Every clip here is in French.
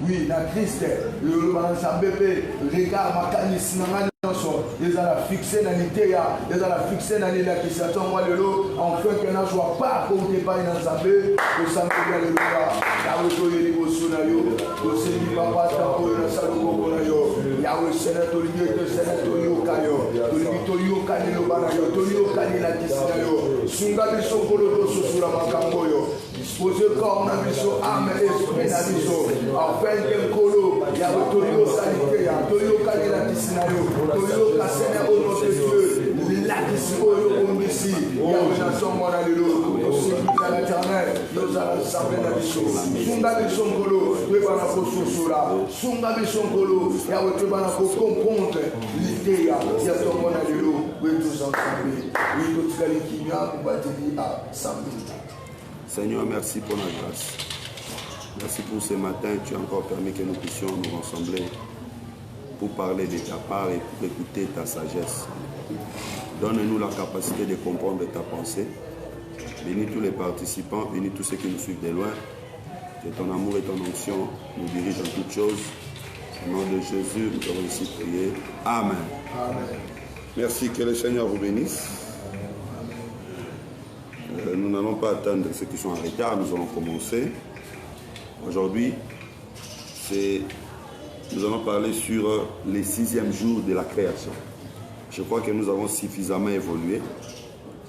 Oui, la Christ, le bébé, regarde ma canisse, ils allaient fixer dans l'idée, ils allaient fixer dans l'idée qui s'attend moi le lot, enfin que n'a soit pas compté par une assemblée, au centre de l'État, la retournée du Bossonayo, au Seigneur Papa, Tapo, la Salomon, Yahweh Sénateur, le Sénateur Yokayo, Tolio Kanilo Banayo, Tolio Kanila Kisnayo, Sunga de Sokolo, Sosura Makamboyo, disposé comme un biso, âme et esprit d'abiso, enfin que Kolo, Yahweh Tolio Sanité, Tolio Kanila Kisnayo, Tolio Kasene au nom de Dieu, la Kisnayo Ombisi, Yahweh Nasson Monalilo, au Seigneur à l'éternel, nous allons s'appeler d'abiso, Sunga de Sokolo, Tebana Kososura, Sunga de Sokolo, Yahweh Tebana Comprendre l'idée, il y a ton Monalilo, oui, tous ensemble, oui, tous les qui viennent pour bâtir ensemble. Seigneur, merci pour la grâce. Merci pour ce matin. Tu as encore permis que nous puissions nous rassembler pour parler de ta part et pour écouter ta sagesse. Donne-nous la capacité de comprendre ta pensée. Bénis tous les participants, bénis tous ceux qui nous suivent de loin. Que ton amour et ton onction nous dirigent en toutes choses. Au nom de Jésus, nous avons ici prié. Amen. Amen. Merci, que le Seigneur vous bénisse. Nous n'allons pas attendre ceux qui sont en retard, nous allons commencer. Aujourd'hui, nous allons parler sur les 6e jours de la création. Je crois que nous avons suffisamment évolué.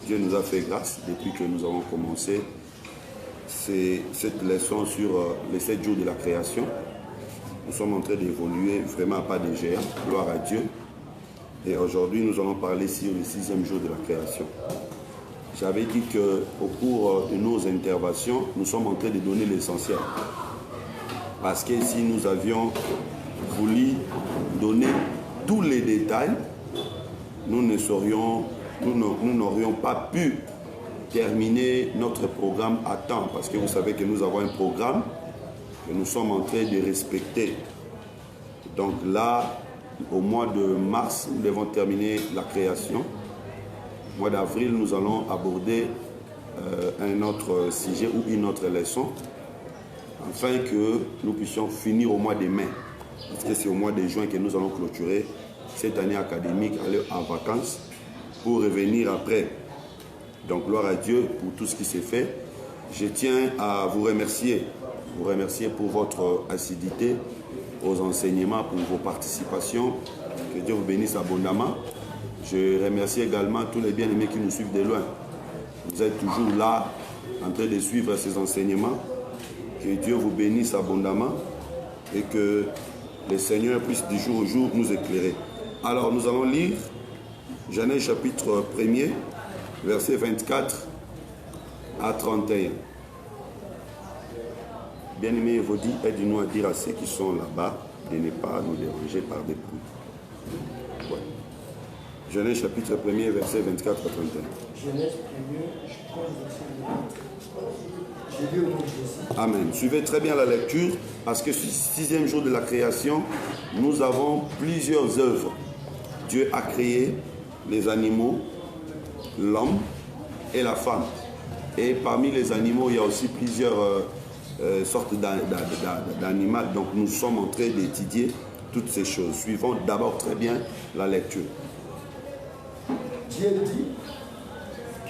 Dieu nous a fait grâce depuis que nous avons commencé cette leçon sur les 7 jours de la création. Nous sommes en train d'évoluer vraiment à pas de géant, gloire à Dieu. Et aujourd'hui, nous allons parler sur le 6e jour de la création. J'avais dit qu'au cours de nos interventions, nous sommes en train de donner l'essentiel. Parce que si nous avions voulu donner tous les détails, nous n'aurions pas pu terminer notre programme à temps. Parce que vous savez que nous avons un programme que nous sommes en train de respecter. Donc là, au mois de mars, nous devons terminer la création. Au mois d'avril, nous allons aborder un autre sujet ou une autre leçon, afin que nous puissions finir au mois de mai. Parce que c'est au mois de juin que nous allons clôturer cette année académique, aller en vacances, pour revenir après. Donc, gloire à Dieu pour tout ce qui s'est fait. Je tiens à vous remercier pour votre assiduité aux enseignements, pour vos participations. Que Dieu vous bénisse abondamment. Je remercie également tous les bien-aimés qui nous suivent de loin. Vous êtes toujours là, en train de suivre ces enseignements. Que Dieu vous bénisse abondamment et que le Seigneur puisse du jour au jour nous éclairer. Alors, nous allons lire Genèse chapitre 1er, versets 24 à 31. Bien-aimés, vous dites, aidez-nous à dire à ceux qui sont là-bas de ne pas nous déranger par des bruits. Ouais. Genèse chapitre 1er, verset 24 à 31. Genèse 1er, je lis au nom de Jésus. Amen. Suivez très bien la lecture, parce que ce 6e jour de la création, nous avons plusieurs œuvres. Dieu a créé les animaux, l'homme et la femme. Et parmi les animaux, il y a aussi plusieurs sortes d'animaux. Donc nous sommes en train d'étudier toutes ces choses. Suivons d'abord très bien la lecture. Dieu dit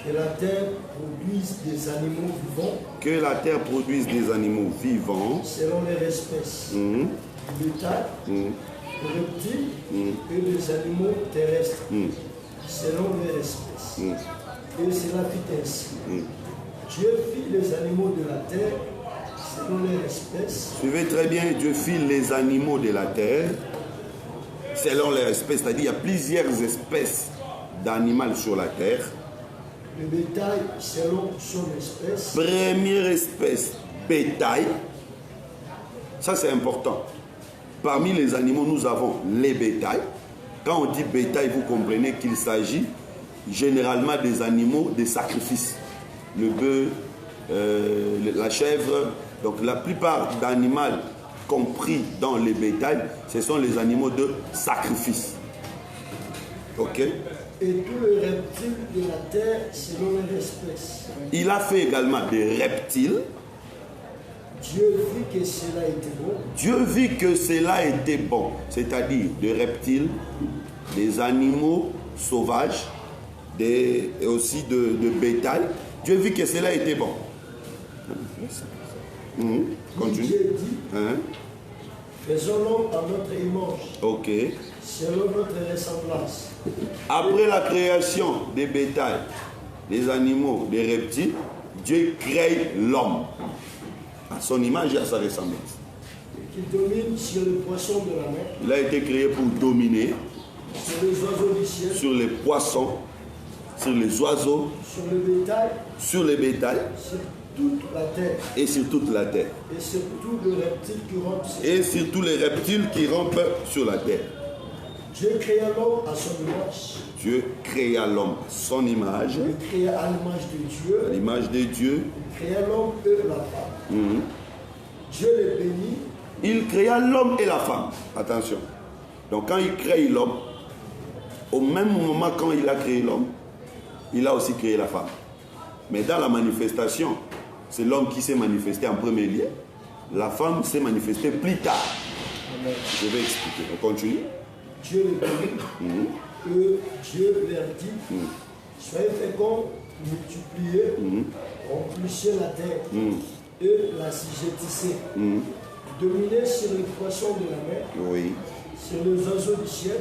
que la terre produise des animaux vivants. Que la terre produise des animaux vivants. Selon leur espèce. Du bétail, des reptiles et des animaux terrestres. Selon leur espèce. Et cela fit ainsi. Dieu fit les animaux de la terre selon leur espèce. Suivez très bien, Dieu fit les animaux de la terre selon leur espèce. C'est-à-dire qu'il y a plusieurs espèces d'animaux sur la terre. Le bétail selon son espèce. Première espèce, bétail. Ça c'est important. Parmi les animaux, nous avons les bétails. Quand on dit bétail, vous comprenez qu'il s'agit généralement des animaux de sacrifice. Le bœuf, la chèvre. Donc la plupart d'animaux compris dans les bétails, ce sont les animaux de sacrifice. Ok? Et tous les reptiles de la terre selon leur espèce. Il a fait également des reptiles Dieu vit que cela était bon. Dieu vit que cela était bon, c'est-à-dire des reptiles, des animaux sauvages, et aussi de bétail. Dieu vit que cela était bon. Continue. Dieu dit, faisons l'homme à notre image, Ok. selon notre ressemblance. Après la création des bétails, des animaux, des reptiles, Dieu crée l'homme à son image et à sa ressemblance. Qui domine sur les poissons de la mer, Il a été créé pour dominer sur les oiseaux du ciel, sur les poissons, sur les oiseaux, sur le bétail, sur les bétails sur toute la terre, et sur toute la terre. et sur tous les reptiles qui rampent sur Et sur tous les reptiles qui rampent sur la terre. Dieu créa l'homme à son image. Dieu créa l'homme à son image, Il créa à l'image de Dieu. à l'image de Dieu. Il créa l'homme et la femme. Dieu les bénit. Il créa l'homme et la femme. Attention. Donc quand il crée l'homme, au même moment quand il a créé l'homme, il a aussi créé la femme. Mais dans la manifestation, c'est l'homme qui s'est manifesté en premier lieu. La femme s'est manifestée plus tard. Amen. Je vais expliquer. On continue. Dieu les bénit. Et Dieu leur dit, soyez féconds, multipliez, remplissez la terre et la assujettissez. Dominez sur les poissons de la mer, Oui. sur les oiseaux du ciel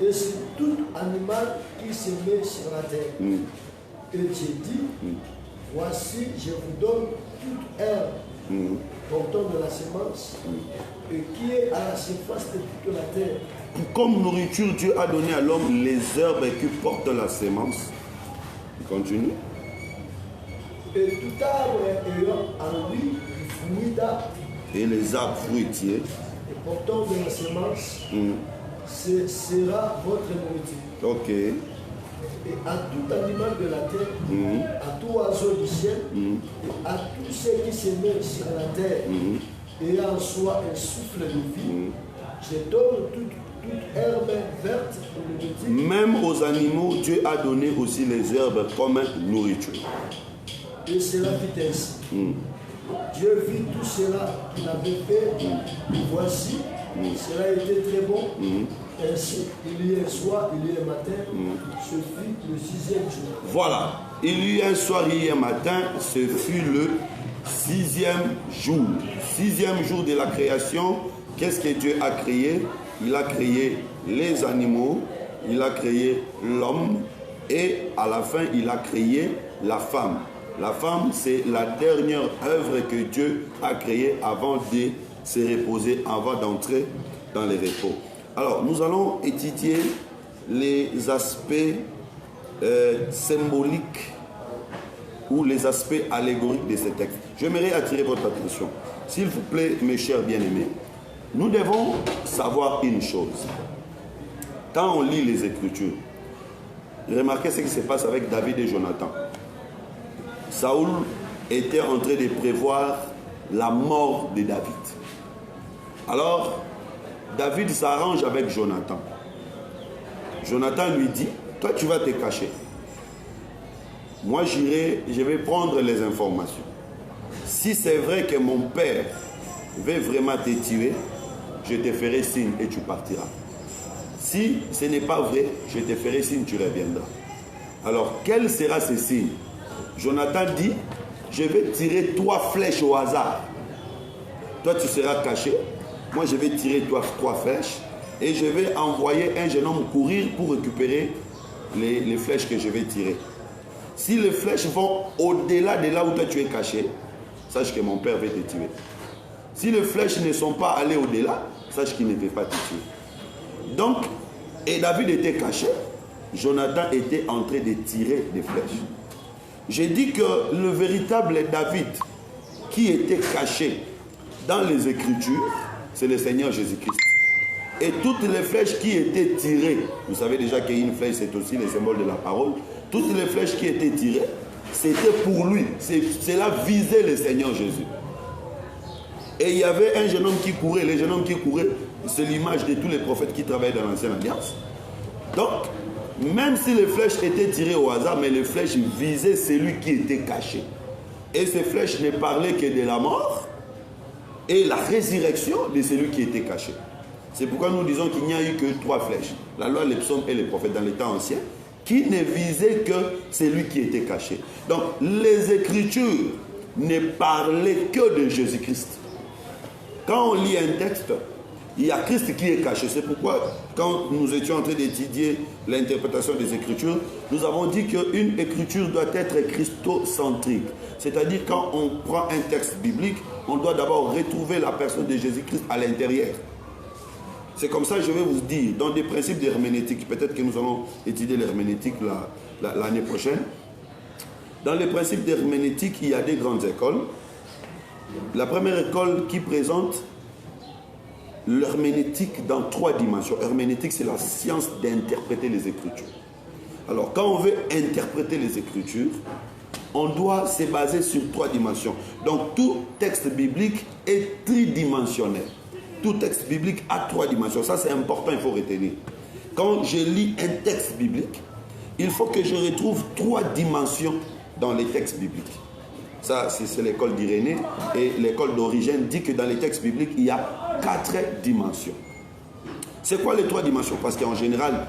et sur tout animal qui se met sur la terre. Et Dieu dit, voici, je vous donne toute herbe portant de la semence et qui est à la surface de toute la terre. Comme nourriture, Dieu a donné à l'homme les herbes qui portent la sémence. Il continue. Et tout arbre ayant en lui du fruit d'arbre Et les arbres fruitiers. et portant de la semence, ce sera votre nourriture. Ok. Et à tout animal de la terre, à tout oiseau du ciel, et à tous ceux qui se mettent sur la terre, et en soi un souffle de vie, je donne toute herbe verte pour le nourriture. Même aux animaux, Dieu a donné aussi les herbes comme nourriture. Et cela fit ainsi. Dieu vit tout cela qu'il avait fait. Voici, cela était très bon. Ainsi, il y a un soir, il y a un matin, ce fut le 6e jour. Voilà. Il y eut un soir, il y a un matin, ce fut le 6e jour. 6e jour de la création. Qu'est-ce que Dieu a créé? Il a créé les animaux, il a créé l'homme et à la fin, il a créé la femme. La femme, c'est la dernière œuvre que Dieu a créée avant de se reposer, avant d'entrer dans les repos. Alors, nous allons étudier les aspects symboliques ou les aspects allégoriques de ce texte. J'aimerais attirer votre attention. S'il vous plaît, mes chers bien-aimés, nous devons savoir une chose. Quand on lit les Écritures, remarquez ce qui se passe avec David et Jonathan. Saoul était en train de prévoir la mort de David. Alors, David s'arrange avec Jonathan. Jonathan lui dit, toi tu vas te cacher. Moi je vais prendre les informations. Si c'est vrai que mon père veut vraiment te tuer, je te ferai signe et tu partiras. Si ce n'est pas vrai, je te ferai signe, tu reviendras. Alors, quel sera ce signe? Jonathan dit, je vais tirer 3 flèches au hasard. Toi, tu seras caché. Moi, je vais tirer 3 flèches et je vais envoyer un jeune homme courir pour récupérer les flèches que je vais tirer. Si les flèches vont au-delà de là où toi tu es caché, sache que mon père va te tuer. Si les flèches ne sont pas allées au-delà, sache qu'il ne peut pas te tuer. Donc, et David était caché, Jonathan était en train de tirer des flèches. J'ai dit que le véritable David qui était caché dans les Écritures, c'est le Seigneur Jésus-Christ. Et toutes les flèches qui étaient tirées, vous savez déjà qu'une flèche c'est aussi le symbole de la parole, toutes les flèches qui étaient tirées, c'était pour lui, cela visait le Seigneur Jésus. Et il y avait un jeune homme qui courait, le jeune homme qui courait, c'est l'image de tous les prophètes qui travaillaient dans l'Ancienne Alliance. Donc, même si les flèches étaient tirées au hasard, mais les flèches visaient celui qui était caché. Et ces flèches ne parlaient que de la mort et la résurrection de celui qui était caché. C'est pourquoi nous disons qu'il n'y a eu que 3 flèches. La loi, les psaumes et les prophètes dans les temps anciens, qui ne visaient que celui qui était caché. Donc, les Écritures ne parlaient que de Jésus-Christ. Quand on lit un texte, il y a Christ qui est caché. C'est pourquoi, quand nous étions en train d'étudier l'interprétation des Écritures, nous avons dit qu'une écriture doit être christocentrique. C'est-à-dire, quand on prend un texte biblique, on doit d'abord retrouver la personne de Jésus-Christ à l'intérieur. C'est comme ça, je vais vous dire, dans des principes d'herméneutique, peut-être que nous allons étudier l'herméneutique l'année prochaine. Dans les principes d'herméneutique, il y a des grandes écoles. La première école qui présente l'herméneutique dans 3 dimensions. Herméneutique, c'est la science d'interpréter les Écritures. Alors, quand on veut interpréter les Écritures, on doit se baser sur 3 dimensions. Donc, tout texte biblique est tridimensionnel. Tout texte biblique a 3 dimensions. Ça, c'est important, il faut retenir. Quand je lis un texte biblique, il faut que je retrouve 3 dimensions dans les textes bibliques. Ça, c'est l'école d'Irénée. Et l'école d'Origène dit que dans les textes bibliques, il y a 4 dimensions. C'est quoi les 3 dimensions? Parce qu'en général,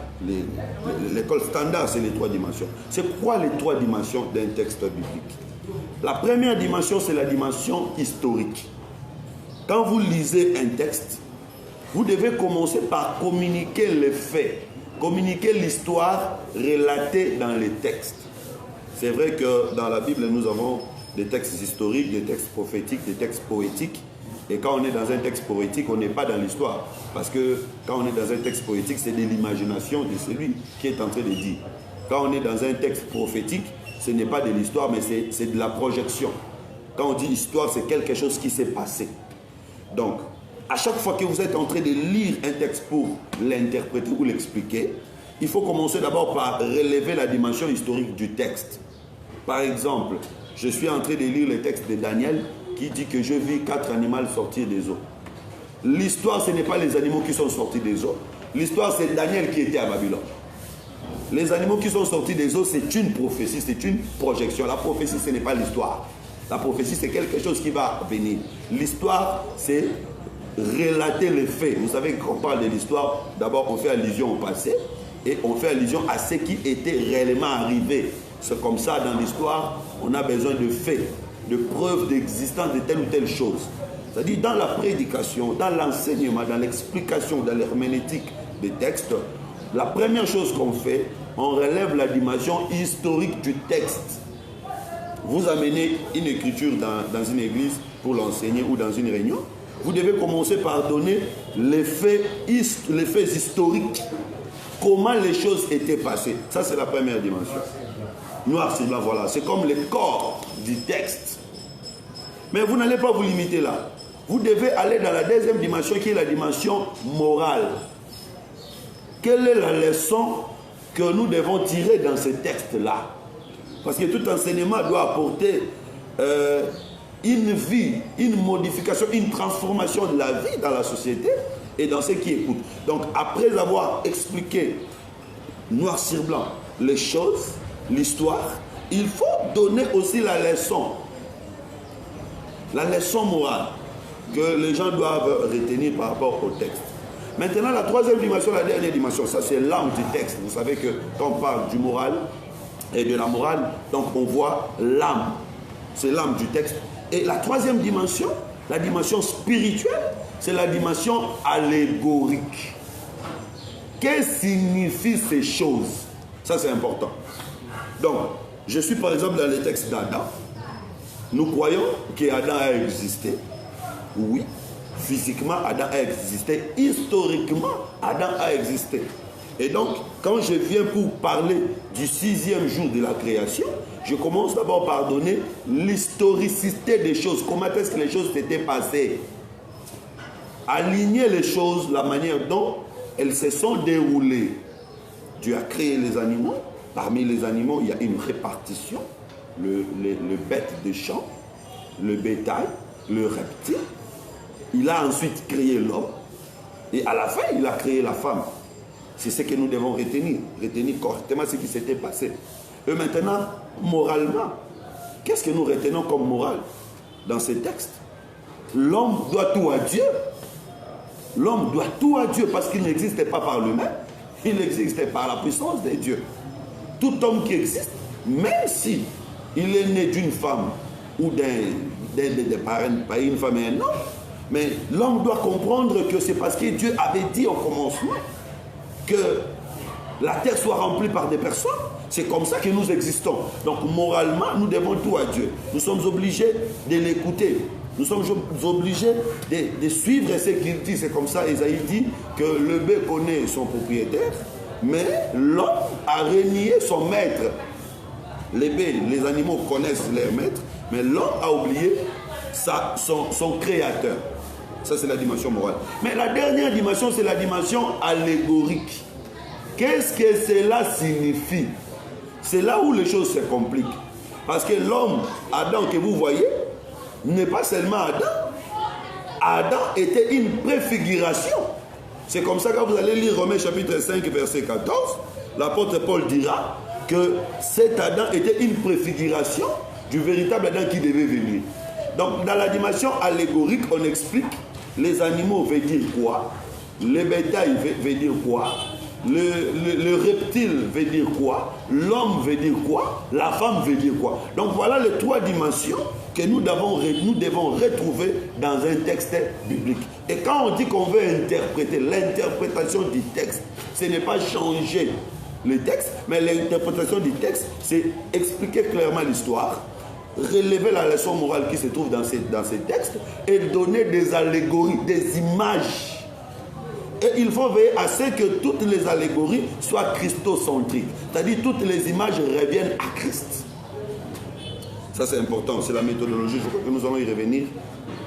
l'école standard, c'est les 3 dimensions. C'est quoi les 3 dimensions d'un texte biblique? La première dimension, c'est la dimension historique. Quand vous lisez un texte, vous devez commencer par communiquer les faits, communiquer l'histoire relatée dans les textes. C'est vrai que dans la Bible, nous avons des textes historiques, des textes prophétiques, des textes poétiques. Et quand on est dans un texte poétique, on n'est pas dans l'histoire. Parce que quand on est dans un texte poétique, c'est de l'imagination de celui qui est en train de dire. Quand on est dans un texte prophétique, ce n'est pas de l'histoire, mais c'est de la projection. Quand on dit histoire, c'est quelque chose qui s'est passé. Donc, à chaque fois que vous êtes en train de lire un texte pour l'interpréter ou l'expliquer, il faut commencer d'abord par relever la dimension historique du texte. Par exemple, je suis en train de lire le texte de Daniel qui dit que je vis 4 animaux sortir des eaux. L'histoire, ce n'est pas les animaux qui sont sortis des eaux. L'histoire, c'est Daniel qui était à Babylone. Les animaux qui sont sortis des eaux, c'est une prophétie, c'est une projection. La prophétie, ce n'est pas l'histoire. La prophétie, c'est quelque chose qui va venir. L'histoire, c'est relater les faits. Vous savez, quand on parle de l'histoire, d'abord, on fait allusion au passé et on fait allusion à ce qui était réellement arrivé. C'est comme ça, dans l'histoire, on a besoin de faits, de preuves d'existence de telle ou telle chose. C'est-à-dire, dans la prédication, dans l'enseignement, dans l'explication, dans l'herméneutique des textes, la première chose qu'on fait, on relève la dimension historique du texte. Vous amenez une écriture dans une église pour l'enseigner ou dans une réunion, vous devez commencer par donner les faits historiques. Comment les choses étaient passées. Ça, c'est la première dimension. Noir sur blanc, voilà. C'est comme le corps du texte. Mais vous n'allez pas vous limiter là. Vous devez aller dans la deuxième dimension qui est la dimension morale. Quelle est la leçon que nous devons tirer dans ce texte-là? Parce que tout enseignement doit apporter une vie, une modification, une transformation de la vie dans la société et dans ceux qui écoutent. Donc, après avoir expliqué noir sur blanc les choses, l'histoire, il faut donner aussi la leçon morale que les gens doivent retenir par rapport au texte. Maintenant, la troisième dimension, la dernière dimension, ça c'est l'âme du texte. Vous savez que quand on parle du moral et de la morale, donc on voit l'âme, c'est l'âme du texte. Et la troisième dimension, la dimension spirituelle, c'est la dimension allégorique. Que signifient ces choses? Ça c'est important. Donc, je suis par exemple dans le texte d'Adam. Nous croyons qu'Adam a existé. Oui, physiquement, Adam a existé. Historiquement, Adam a existé. Et donc, quand je viens pour parler du 6e jour de la création, je commence d'abord par donner l'historicité des choses. Comment est-ce que les choses s'étaient passées? Aligner les choses, la manière dont elles se sont déroulées. Dieu a créé les animaux. Parmi les animaux, il y a une répartition. Le bête de champ, le bétail, le reptile. Il a ensuite créé l'homme. Et à la fin, il a créé la femme. C'est ce que nous devons retenir. Retenir correctement ce qui s'était passé. Et maintenant, moralement, qu'est-ce que nous retenons comme morale dans ces textes? l'homme doit tout à Dieu. L'homme doit tout à Dieu parce qu'il n'existait pas par lui-même, il existait par la puissance de Dieu. Tout homme qui existe, même si il est né d'une femme ou d'un parent, pas une femme et un homme, mais l'homme doit comprendre que c'est parce que Dieu avait dit au commencement que la terre soit remplie par des personnes. C'est comme ça que nous existons. Donc moralement, nous devons tout à Dieu. Nous sommes obligés de l'écouter. Nous sommes obligés de suivre ce qu'il dit. C'est comme ça, Isaïe dit que le bœuf connaît son propriétaire, mais l'homme a renié son maître. Les bœufs, les animaux connaissent leur maître, mais l'homme a oublié son créateur. Ça, c'est la dimension morale. Mais la dernière dimension, c'est la dimension allégorique. Qu'est-ce que cela signifie? C'est là où les choses se compliquent. Parce que l'homme, Adam, que vous voyez, n'est pas seulement Adam. Adam était une préfiguration. C'est comme ça que quand vous allez lire Romains chapitre 5, verset 14, l'apôtre Paul dira que cet Adam était une préfiguration du véritable Adam qui devait venir. Donc, dans la dimension allégorique, on explique les animaux veut dire quoi, le bétail veut dire quoi, le reptile veut dire quoi, l'homme veut dire quoi, la femme veut dire quoi. Donc voilà les trois dimensions que nous devons retrouver dans un texte biblique. Et quand on dit qu'on veut interpréter, l'interprétation du texte, ce n'est pas changer le texte, mais l'interprétation du texte, c'est expliquer clairement l'histoire, relever la leçon morale qui se trouve dans ces textes et donner des allégories, des images. Et il faut veiller à ce que toutes les allégories soient christocentriques. C'est-à-dire toutes les images reviennent à Christ. Ça c'est important, c'est la méthodologie. Je crois que nous allons y revenir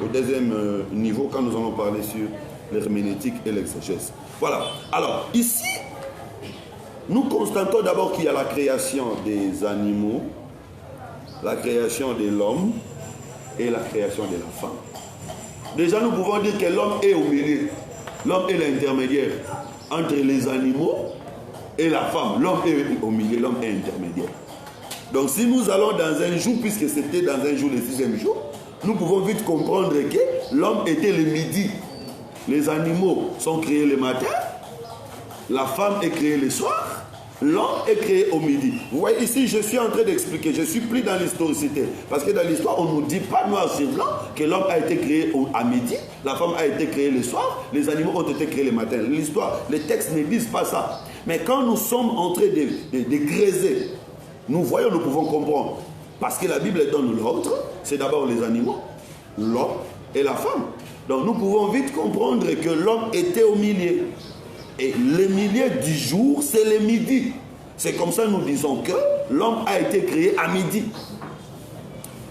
au deuxième niveau quand nous allons parler sur l'herméneutique et l'exégèse. Voilà. Alors ici, nous constatons d'abord qu'il y a la création des animaux, la création de l'homme et la création de la femme. Déjà nous pouvons dire que l'homme est au milieu. L'homme est l'intermédiaire entre les animaux et la femme. L'homme est au milieu, l'homme est intermédiaire. Donc si nous allons dans un jour, puisque c'était dans un jour, le 6e jour, nous pouvons vite comprendre que l'homme était le midi. Les animaux sont créés le matin, la femme est créée le soir, l'homme est créé au midi. Vous voyez ici, je suis en train d'expliquer, je suis pris dans l'historicité. Parce que dans l'histoire, on ne nous dit pas noir sur blanc que l'homme a été créé à midi, la femme a été créée le soir, les animaux ont été créés le matin. L'histoire, les textes ne disent pas ça. Mais quand nous sommes en train de graiser, nous voyons, nous pouvons comprendre. Parce que la Bible donne l'ordre, c'est d'abord les animaux, l'homme et la femme. Donc nous pouvons vite comprendre que l'homme était au milieu. Et le milieu du jour, c'est le midi. C'est comme ça que nous disons que l'homme a été créé à midi.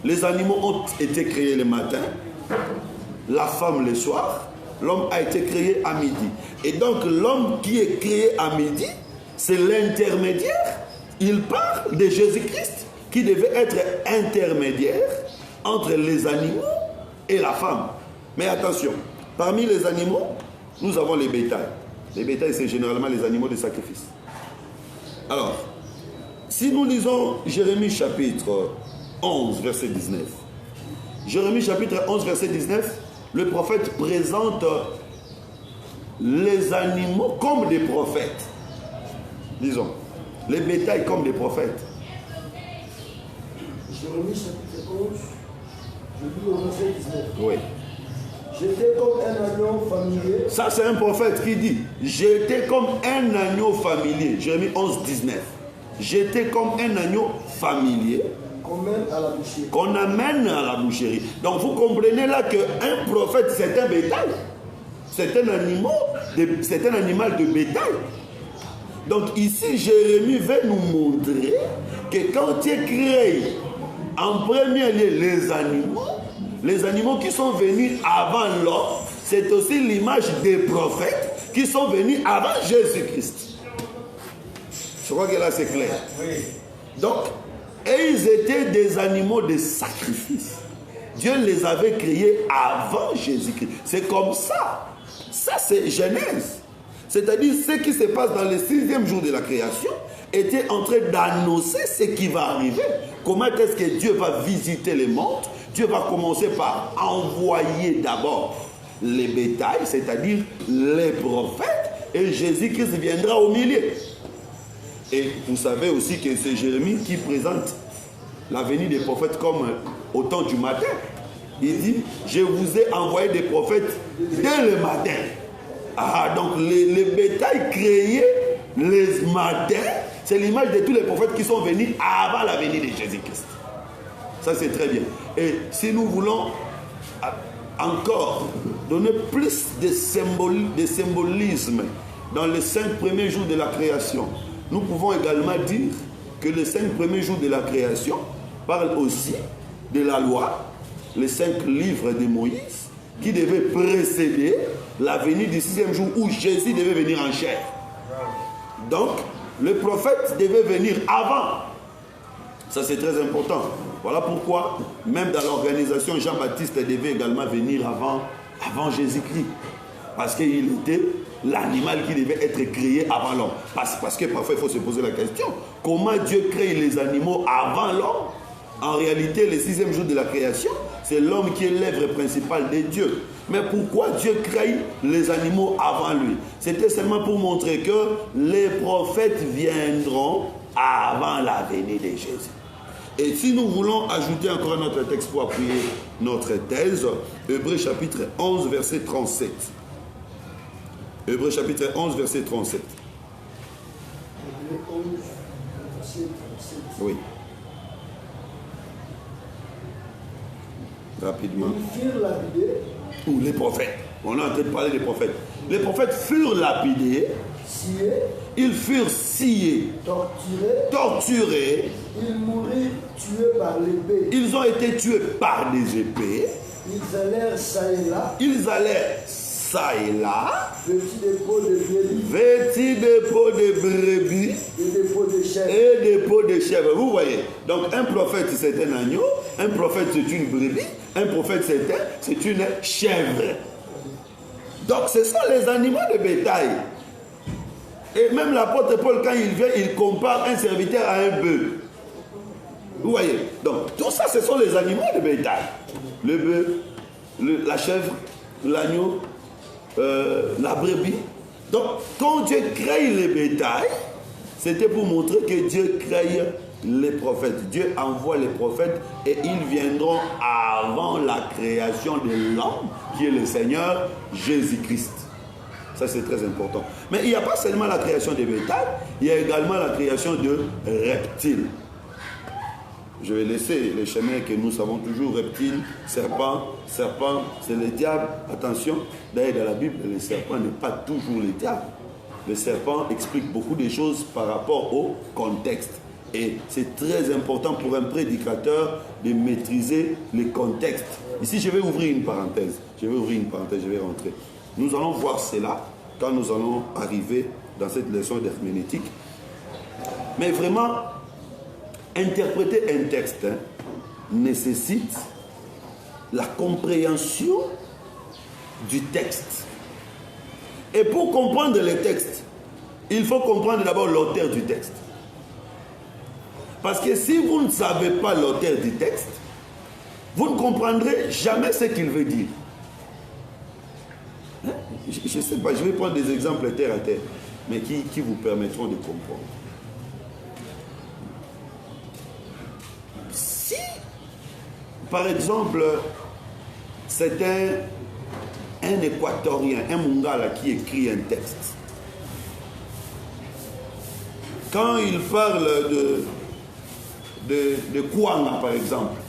Les animaux ont été créés le matin, la femme le soir, l'homme a été créé à midi. Et donc l'homme qui est créé à midi, c'est l'intermédiaire. Il parle de Jésus-Christ qui devait être intermédiaire entre les animaux et la femme. Mais attention, parmi les animaux, nous avons les bétails. Les bétails, c'est généralement les animaux de sacrifice. Alors, si nous lisons Jérémie chapitre 11, verset 19. Jérémie chapitre 11, verset 19, le prophète présente les animaux comme des prophètes. Disons, les bétails comme des prophètes. Jérémie chapitre 11, je lis au verset 19. Oui. J'étais comme un agneau familier. Ça, c'est un prophète qui dit, j'étais comme un agneau familier. Jérémie 11, 19. J'étais comme un agneau familier. Qu'on mène à la boucherie. Qu'on amène à la boucherie. Donc vous comprenez là qu'un prophète, c'est un bétail. C'est un animal de bétail. Donc ici, Jérémie veut nous montrer que quand il crée en premier lieu les animaux qui sont venus avant l'homme, c'est aussi l'image des prophètes qui sont venus avant Jésus-Christ. Je crois que là c'est clair. Oui. Donc, et ils étaient des animaux de sacrifice. Dieu les avait créés avant Jésus-Christ. C'est comme ça. Ça c'est Genèse. C'est-à-dire ce qui se passe dans le 6e jour de la création était en train d'annoncer ce qui va arriver. Comment est-ce que Dieu va visiter le monde? Dieu va commencer par envoyer d'abord les bétails, c'est-à-dire les prophètes, et Jésus-Christ viendra au milieu. Et vous savez aussi que c'est Jérémie qui présente la venue des prophètes comme au temps du matin. Il dit, je vous ai envoyé des prophètes dès le matin. Ah, donc les bétails créés les matins, c'est l'image de tous les prophètes qui sont venus avant la venue de Jésus-Christ. Ça, c'est très bien. Et si nous voulons encore donner plus de symbolisme dans les 5 premiers jours de la création, nous pouvons également dire que les 5 premiers jours de la création parlent aussi de la loi, les 5 livres de Moïse, qui devaient précéder la venue du 6e jour où Jésus devait venir en chair. Donc, le prophète devait venir avant. Ça, c'est très important. Voilà pourquoi, même dans l'organisation, Jean-Baptiste devait également venir avant Jésus-Christ. Parce qu'il était l'animal qui devait être créé avant l'homme. Parce que parfois, il faut se poser la question, comment Dieu crée les animaux avant l'homme? En réalité, le 6e jour de la création, c'est l'homme qui est l'œuvre principale de Dieu. Mais pourquoi Dieu crée les animaux avant lui? C'était seulement pour montrer que les prophètes viendront avant la venue de Jésus. Et si nous voulons ajouter encore notre texte pour appuyer notre thèse, Hébreux chapitre 11, verset 37. Hébreux chapitre 11, verset 37. Hébreux 11, verset 37. Oui. Rapidement. Ils furent lapidés. Ou les prophètes. On est en train de parler des prophètes. Les prophètes furent lapidés. Sciés. Ils furent sciés. Torturés. Ils moururent tués par l'épée. Ils ont été tués par des épées. Ils allèrent ça et là. Vêtus de peaux de brebis. Vêtus de peaux de brebis. Et de peaux de chèvre. Et de peaux de chèvre. Vous voyez. Donc un prophète c'est un agneau. Un prophète c'est une brebis. Un prophète c'est une chèvre. Donc ce sont les animaux de bétail. Et même l'apôtre Paul, quand il vient, il compare un serviteur à un bœuf. Vous voyez. Donc tout ça, ce sont les animaux de bétail. Le bœuf, la chèvre, l'agneau, la brebis. Donc quand Dieu crée les bétails, c'était pour montrer que Dieu crée les prophètes. Dieu envoie les prophètes et ils viendront avant la création de l'homme, qui est le Seigneur Jésus-Christ. Ça, c'est très important. Mais il n'y a pas seulement la création des bétails, il y a également la création de reptiles. Je vais laisser les chemins que nous savons toujours, reptiles, serpents. Serpent, c'est le diable. Attention, d'ailleurs dans la Bible, le serpent n'est pas toujours le diable. Le serpent explique beaucoup de choses par rapport au contexte. Et c'est très important pour un prédicateur de maîtriser le contexte. Ici, je vais ouvrir une parenthèse. Je vais rentrer. Nous allons voir cela quand nous allons arriver dans cette leçon d'herméneutique. Mais vraiment, interpréter un texte nécessite la compréhension du texte. Et pour comprendre le texte, il faut comprendre d'abord l'auteur du texte. Parce que si vous ne savez pas l'auteur du texte, vous ne comprendrez jamais ce qu'il veut dire. Je ne sais pas, je vais prendre des exemples terre à terre, mais qui vous permettront de comprendre. Si, par exemple, c'est un Équatorien, un Mongala qui écrit un texte, quand il parle de Kwanga, par exemple,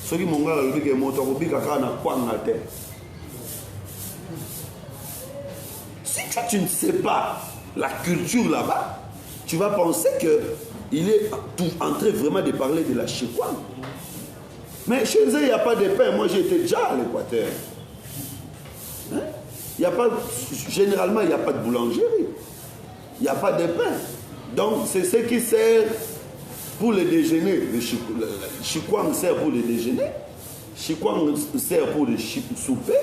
ce qui Mongala le dit que Motokobi Kakana Kwanga terre. Si tu ne sais pas la culture là-bas, tu vas penser qu'il est en train vraiment de parler de la Chikwang. Mais chez eux, il n'y a pas de pain. Moi, j'étais déjà à l'Équateur. Généralement, il n'y a pas de boulangerie. Il n'y a pas de pain. Donc, c'est ce qui sert pour le déjeuner. Le Chikwang sert pour le déjeuner. Chikwang sert pour le souper.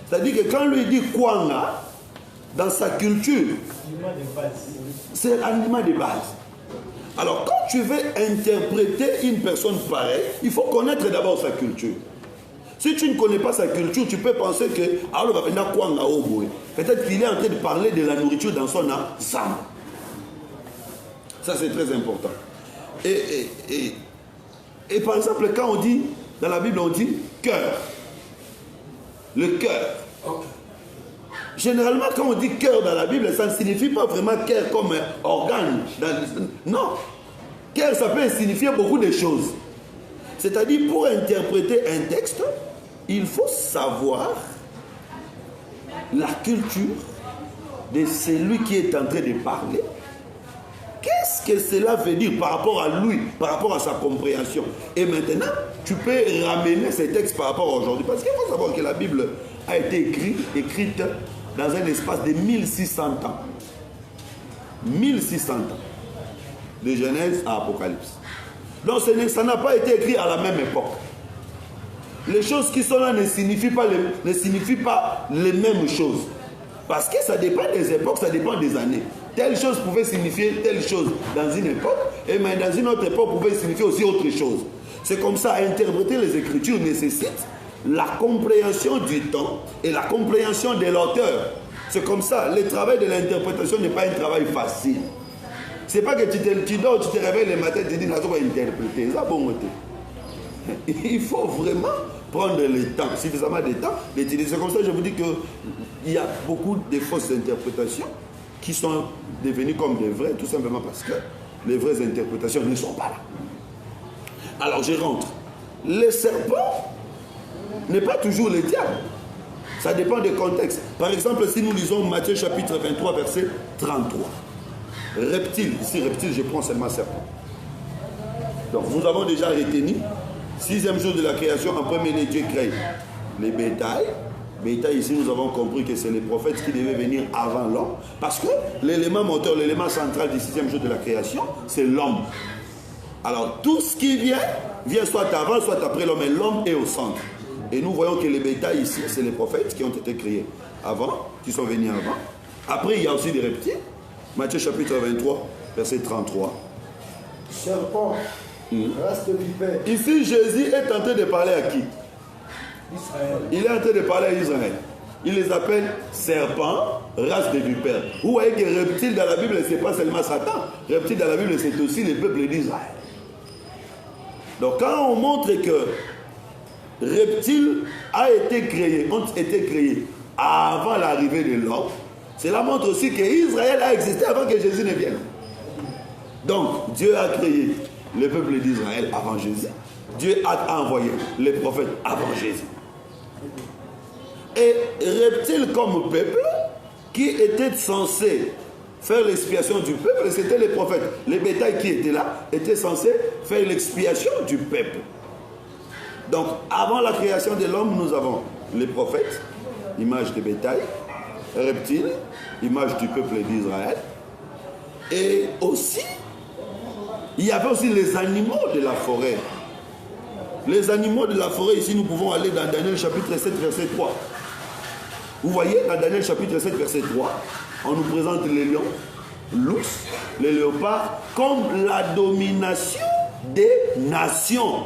C'est-à-dire que quand lui dit Kwanga, dans sa culture, c'est l'aliment de base. Alors, quand tu veux interpréter une personne pareille, il faut connaître d'abord sa culture. Si tu ne connais pas sa culture, tu peux penser que peut-être qu'il est en train de parler de la nourriture dans son âme. Ça, c'est très important. Et par exemple, quand on dit, dans la Bible, on dit cœur. Le cœur. Généralement, quand on dit cœur dans la Bible, ça ne signifie pas vraiment cœur comme un organe. Non. Cœur, ça peut signifier beaucoup de choses. C'est-à-dire, pour interpréter un texte, il faut savoir la culture de celui qui est en train de parler. Qu'est-ce que cela veut dire par rapport à lui, par rapport à sa compréhension? Et maintenant, tu peux ramener ces textes par rapport à aujourd'hui. Parce qu'il faut savoir que la Bible a été écrite dans un espace de 1600 ans. 1600 ans. De Genèse à Apocalypse. Donc ça n'a pas été écrit à la même époque. Les choses qui sont là ne signifient pas les mêmes choses. Parce que ça dépend des époques, ça dépend des années. Telle chose pouvait signifier telle chose dans une époque, et mais dans une autre époque pouvait signifier aussi autre chose. C'est comme ça, interpréter les Écritures nécessite la compréhension du temps et la compréhension de l'auteur. C'est comme ça, le travail de l'interprétation n'est pas un travail facile. C'est pas que tu dors, tu te réveilles le matin, tu dis, je vais interpréter. Ça, bon, il faut vraiment prendre le temps, suffisamment de temps, d'utiliser. C'est comme ça que je vous dis qu'il y a beaucoup de fausses interprétations qui sont devenues comme des vraies, tout simplement parce que les vraies interprétations ne sont pas là. Alors je rentre. Le serpent n'est pas toujours le diable. Ça dépend du contexte. Par exemple, si nous lisons Matthieu chapitre 23, verset 33. Reptile, ici reptile, je prends seulement serpent. Donc nous avons déjà retenu, 6e jour de la création, en premier lieu Dieu crée les bétails. Bétail, ici nous avons compris que c'est les prophètes qui devaient venir avant l'homme. Parce que l'élément moteur, l'élément central du 6e jour de la création, c'est l'homme. Alors tout ce qui vient soit avant, soit après l'homme. Et l'homme est au centre. Et nous voyons que les bétails ici, c'est les prophètes qui ont été créés avant, qui sont venus avant. Après, il y a aussi des reptiles. Matthieu chapitre 23, verset 33. Serpent, race de vipère. Ici, Jésus est en train de parler à qui? Israël. Il est en train de parler à Israël. Il les appelle serpents, race de vipères. Vous voyez que reptile dans la Bible, ce n'est pas seulement Satan. Reptile dans la Bible, c'est aussi le peuple d'Israël. Donc quand on montre que reptile ont été créés avant l'arrivée de l'homme, cela montre aussi que Israël a existé avant que Jésus ne vienne. Donc Dieu a créé le peuple d'Israël avant Jésus. Dieu a envoyé les prophètes avant Jésus. Et reptile comme peuple qui était censé faire l'expiation du peuple, c'était les prophètes. Les bétails qui étaient là étaient censés faire l'expiation du peuple. Donc avant la création de l'homme, nous avons les prophètes, image des bétails, reptiles, image du peuple d'Israël. Et aussi, il y avait aussi les animaux de la forêt. Les animaux de la forêt, ici nous pouvons aller dans Daniel chapitre 7, verset 3. Vous voyez, dans Daniel chapitre 7, verset 3, on nous présente les lions, l'ours, les léopards, comme la domination des nations.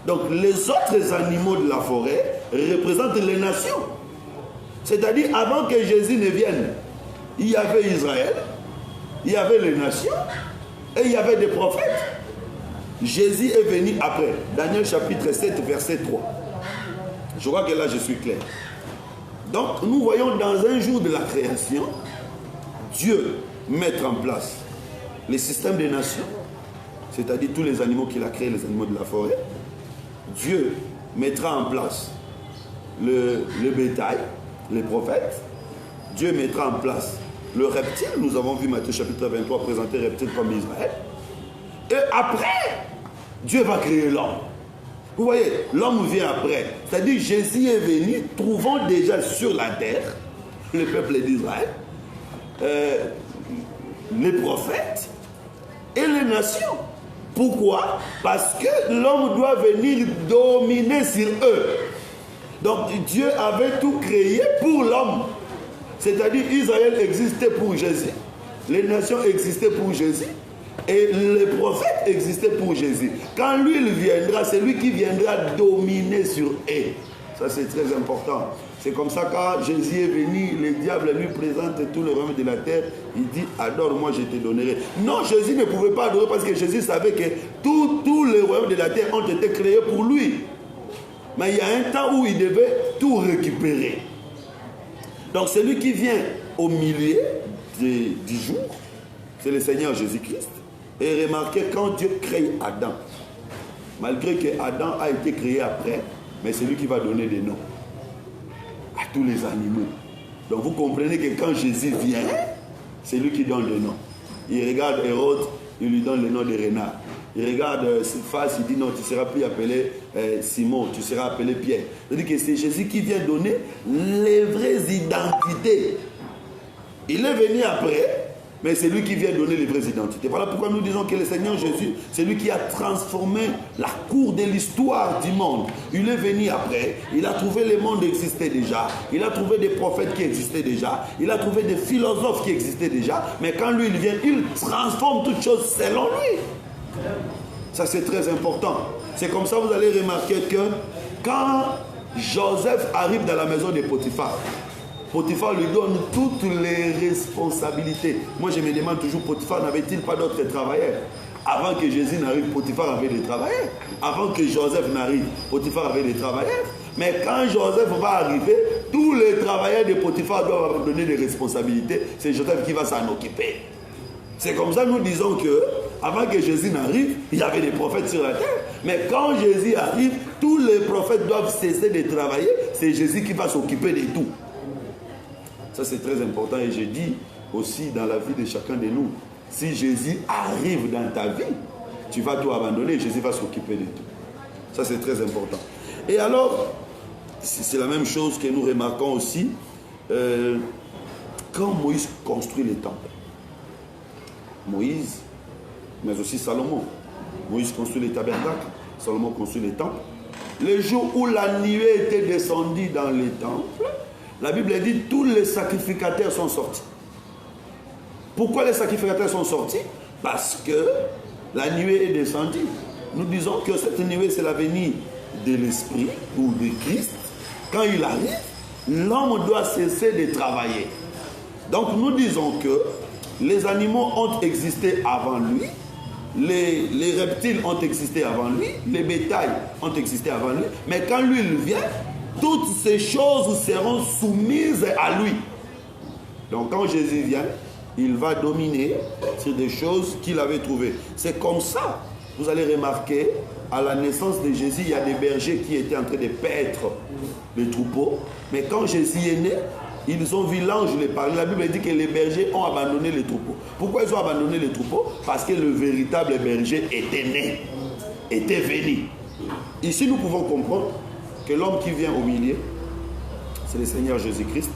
Donc les autres animaux de la forêt représentent les nations. C'est-à-dire, avant que Jésus ne vienne, il y avait Israël, il y avait les nations, et il y avait des prophètes. Jésus est venu après. Daniel chapitre 7, verset 3. Je crois que là, je suis clair. Donc, nous voyons dans un jour de la création, Dieu mettre en place les systèmes des nations, c'est-à-dire tous les animaux qu'il a créés, les animaux de la forêt. Dieu mettra en place le bétail, les prophètes. Dieu mettra en place le reptile. Nous avons vu Matthieu chapitre 23 présenter le reptile comme Israël. Et après, Dieu va créer l'homme. Vous voyez, l'homme vient après. C'est-à-dire Jésus est venu, trouvant déjà sur la terre le peuple d'Israël, les prophètes et les nations. Pourquoi? Parce que l'homme doit venir dominer sur eux. Donc Dieu avait tout créé pour l'homme. C'est-à-dire Israël existait pour Jésus. Les nations existaient pour Jésus. Et les prophètes existaient pour Jésus. Quand lui, il viendra, c'est lui qui viendra dominer sur eux. Ça, c'est très important. C'est comme ça, quand Jésus est venu, le diable lui présente tout le royaume de la terre. Il dit, adore-moi, je te donnerai. Non, Jésus ne pouvait pas adorer parce que Jésus savait que tous les royaumes de la terre ont été créés pour lui. Mais il y a un temps où il devait tout récupérer. Donc, celui qui vient au milieu du jour, c'est le Seigneur Jésus-Christ. Et remarquez, quand Dieu crée Adam, malgré que Adam a été créé après, mais c'est lui qui va donner des noms à tous les animaux. Donc vous comprenez que quand Jésus vient, c'est lui qui donne le nom. Il regarde Hérode, il lui donne le nom de renard. Il regarde Cephas, il dit non, tu ne seras plus appelé Simon, tu seras appelé Pierre. C'est-à-dire que c'est Jésus qui vient donner les vraies identités. Il est venu après, mais c'est lui qui vient donner les vraies identités. Voilà pourquoi nous disons que le Seigneur Jésus, c'est lui qui a transformé la cour de l'histoire du monde. Il est venu après, il a trouvé le monde existait déjà, il a trouvé des prophètes qui existaient déjà, il a trouvé des philosophes qui existaient déjà, mais quand lui il vient, il transforme toutes choses selon lui. Ça c'est très important. C'est comme ça que vous allez remarquer que quand Joseph arrive dans la maison de Potiphar, Potiphar lui donne toutes les responsabilités. Moi, je me demande toujours, Potiphar n'avait-il pas d'autres travailleurs? Avant que Jésus n'arrive, Potiphar avait des travailleurs. Avant que Joseph n'arrive, Potiphar avait des travailleurs. Mais quand Joseph va arriver, tous les travailleurs de Potiphar doivent donner des responsabilités. C'est Joseph qui va s'en occuper. C'est comme ça que nous disons que, avant que Jésus n'arrive, il y avait des prophètes sur la terre. Mais quand Jésus arrive, tous les prophètes doivent cesser de travailler. C'est Jésus qui va s'occuper de tout. Ça, c'est très important. Et je dis aussi dans la vie de chacun de nous, si Jésus arrive dans ta vie, tu vas tout abandonner, Jésus va s'occuper de tout. Ça, c'est très important. Et alors, c'est la même chose que nous remarquons aussi, quand Moïse construit le temple. Moïse, mais aussi Salomon. Moïse construit les tabernacles, Salomon construit les temples. Le jour où la nuée était descendue dans les temples, la Bible dit tous les sacrificateurs sont sortis. Pourquoi les sacrificateurs sont sortis? Parce que la nuée est descendue. Nous disons que cette nuée, c'est la venue de l'Esprit ou de Christ. Quand il arrive, l'homme doit cesser de travailler. Donc nous disons que les animaux ont existé avant lui, les reptiles ont existé avant lui, les bétails ont existé avant lui, mais quand lui il vient, toutes ces choses seront soumises à lui. Donc quand Jésus vient, il va dominer sur des choses qu'il avait trouvées. C'est comme ça, vous allez remarquer, à la naissance de Jésus, il y a des bergers qui étaient en train de paître les troupeaux. Mais quand Jésus est né, ils ont vu l'ange les parler. La Bible dit que les bergers ont abandonné les troupeaux. Pourquoi ils ont abandonné les troupeaux? Parce que le véritable berger était né, était venu. Ici, nous pouvons comprendre que l'homme qui vient au milieu, c'est le Seigneur Jésus-Christ.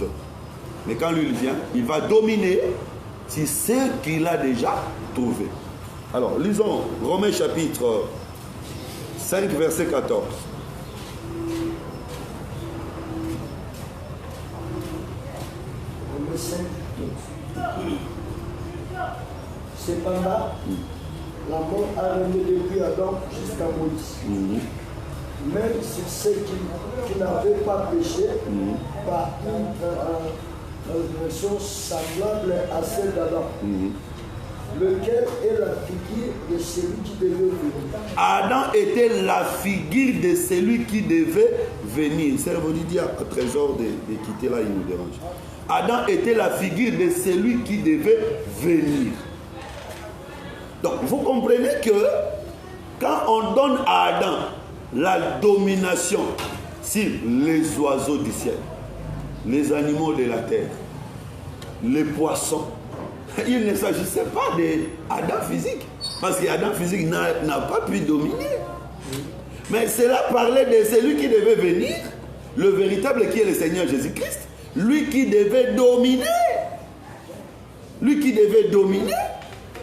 Mais quand lui il vient, il va dominer sur ce qu'il a déjà trouvé. Alors, lisons Romains chapitre 5, verset 14. Romains 5. Cependant, la mort a régné depuis Adam jusqu'à Moïse. Même sur ceux qui n'avaient pas péché, par une transgression semblable à celle d'Adam, lequel est la figure de celui qui devait venir. Adam était la figure de celui qui devait venir. C'est le dit à Trésor de quitter là, il nous dérange. Adam était la figure de celui qui devait venir. Donc vous comprenez que quand on donne à Adam la domination sur les oiseaux du ciel, les animaux de la terre, les poissons, il ne s'agissait pas d'Adam physique, parce qu'Adam physique n'a pas pu dominer. Mais cela parlait de celui qui devait venir, le véritable qui est le Seigneur Jésus-Christ, lui qui devait dominer. Lui qui devait dominer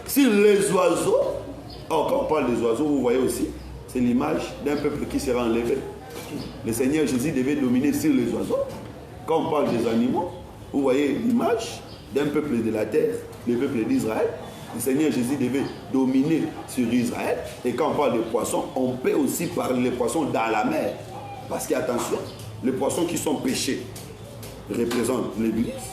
sur les oiseaux. Or, quand on parle des oiseaux, vous voyez aussi, c'est l'image d'un peuple qui sera enlevé. Le Seigneur Jésus devait dominer sur les oiseaux. Quand on parle des animaux, vous voyez l'image d'un peuple de la terre, le peuple d'Israël. Le Seigneur Jésus devait dominer sur Israël. Et quand on parle de poissons, on peut aussi parler des poissons dans la mer. Parce qu'attention, les poissons qui sont pêchés représentent l'Église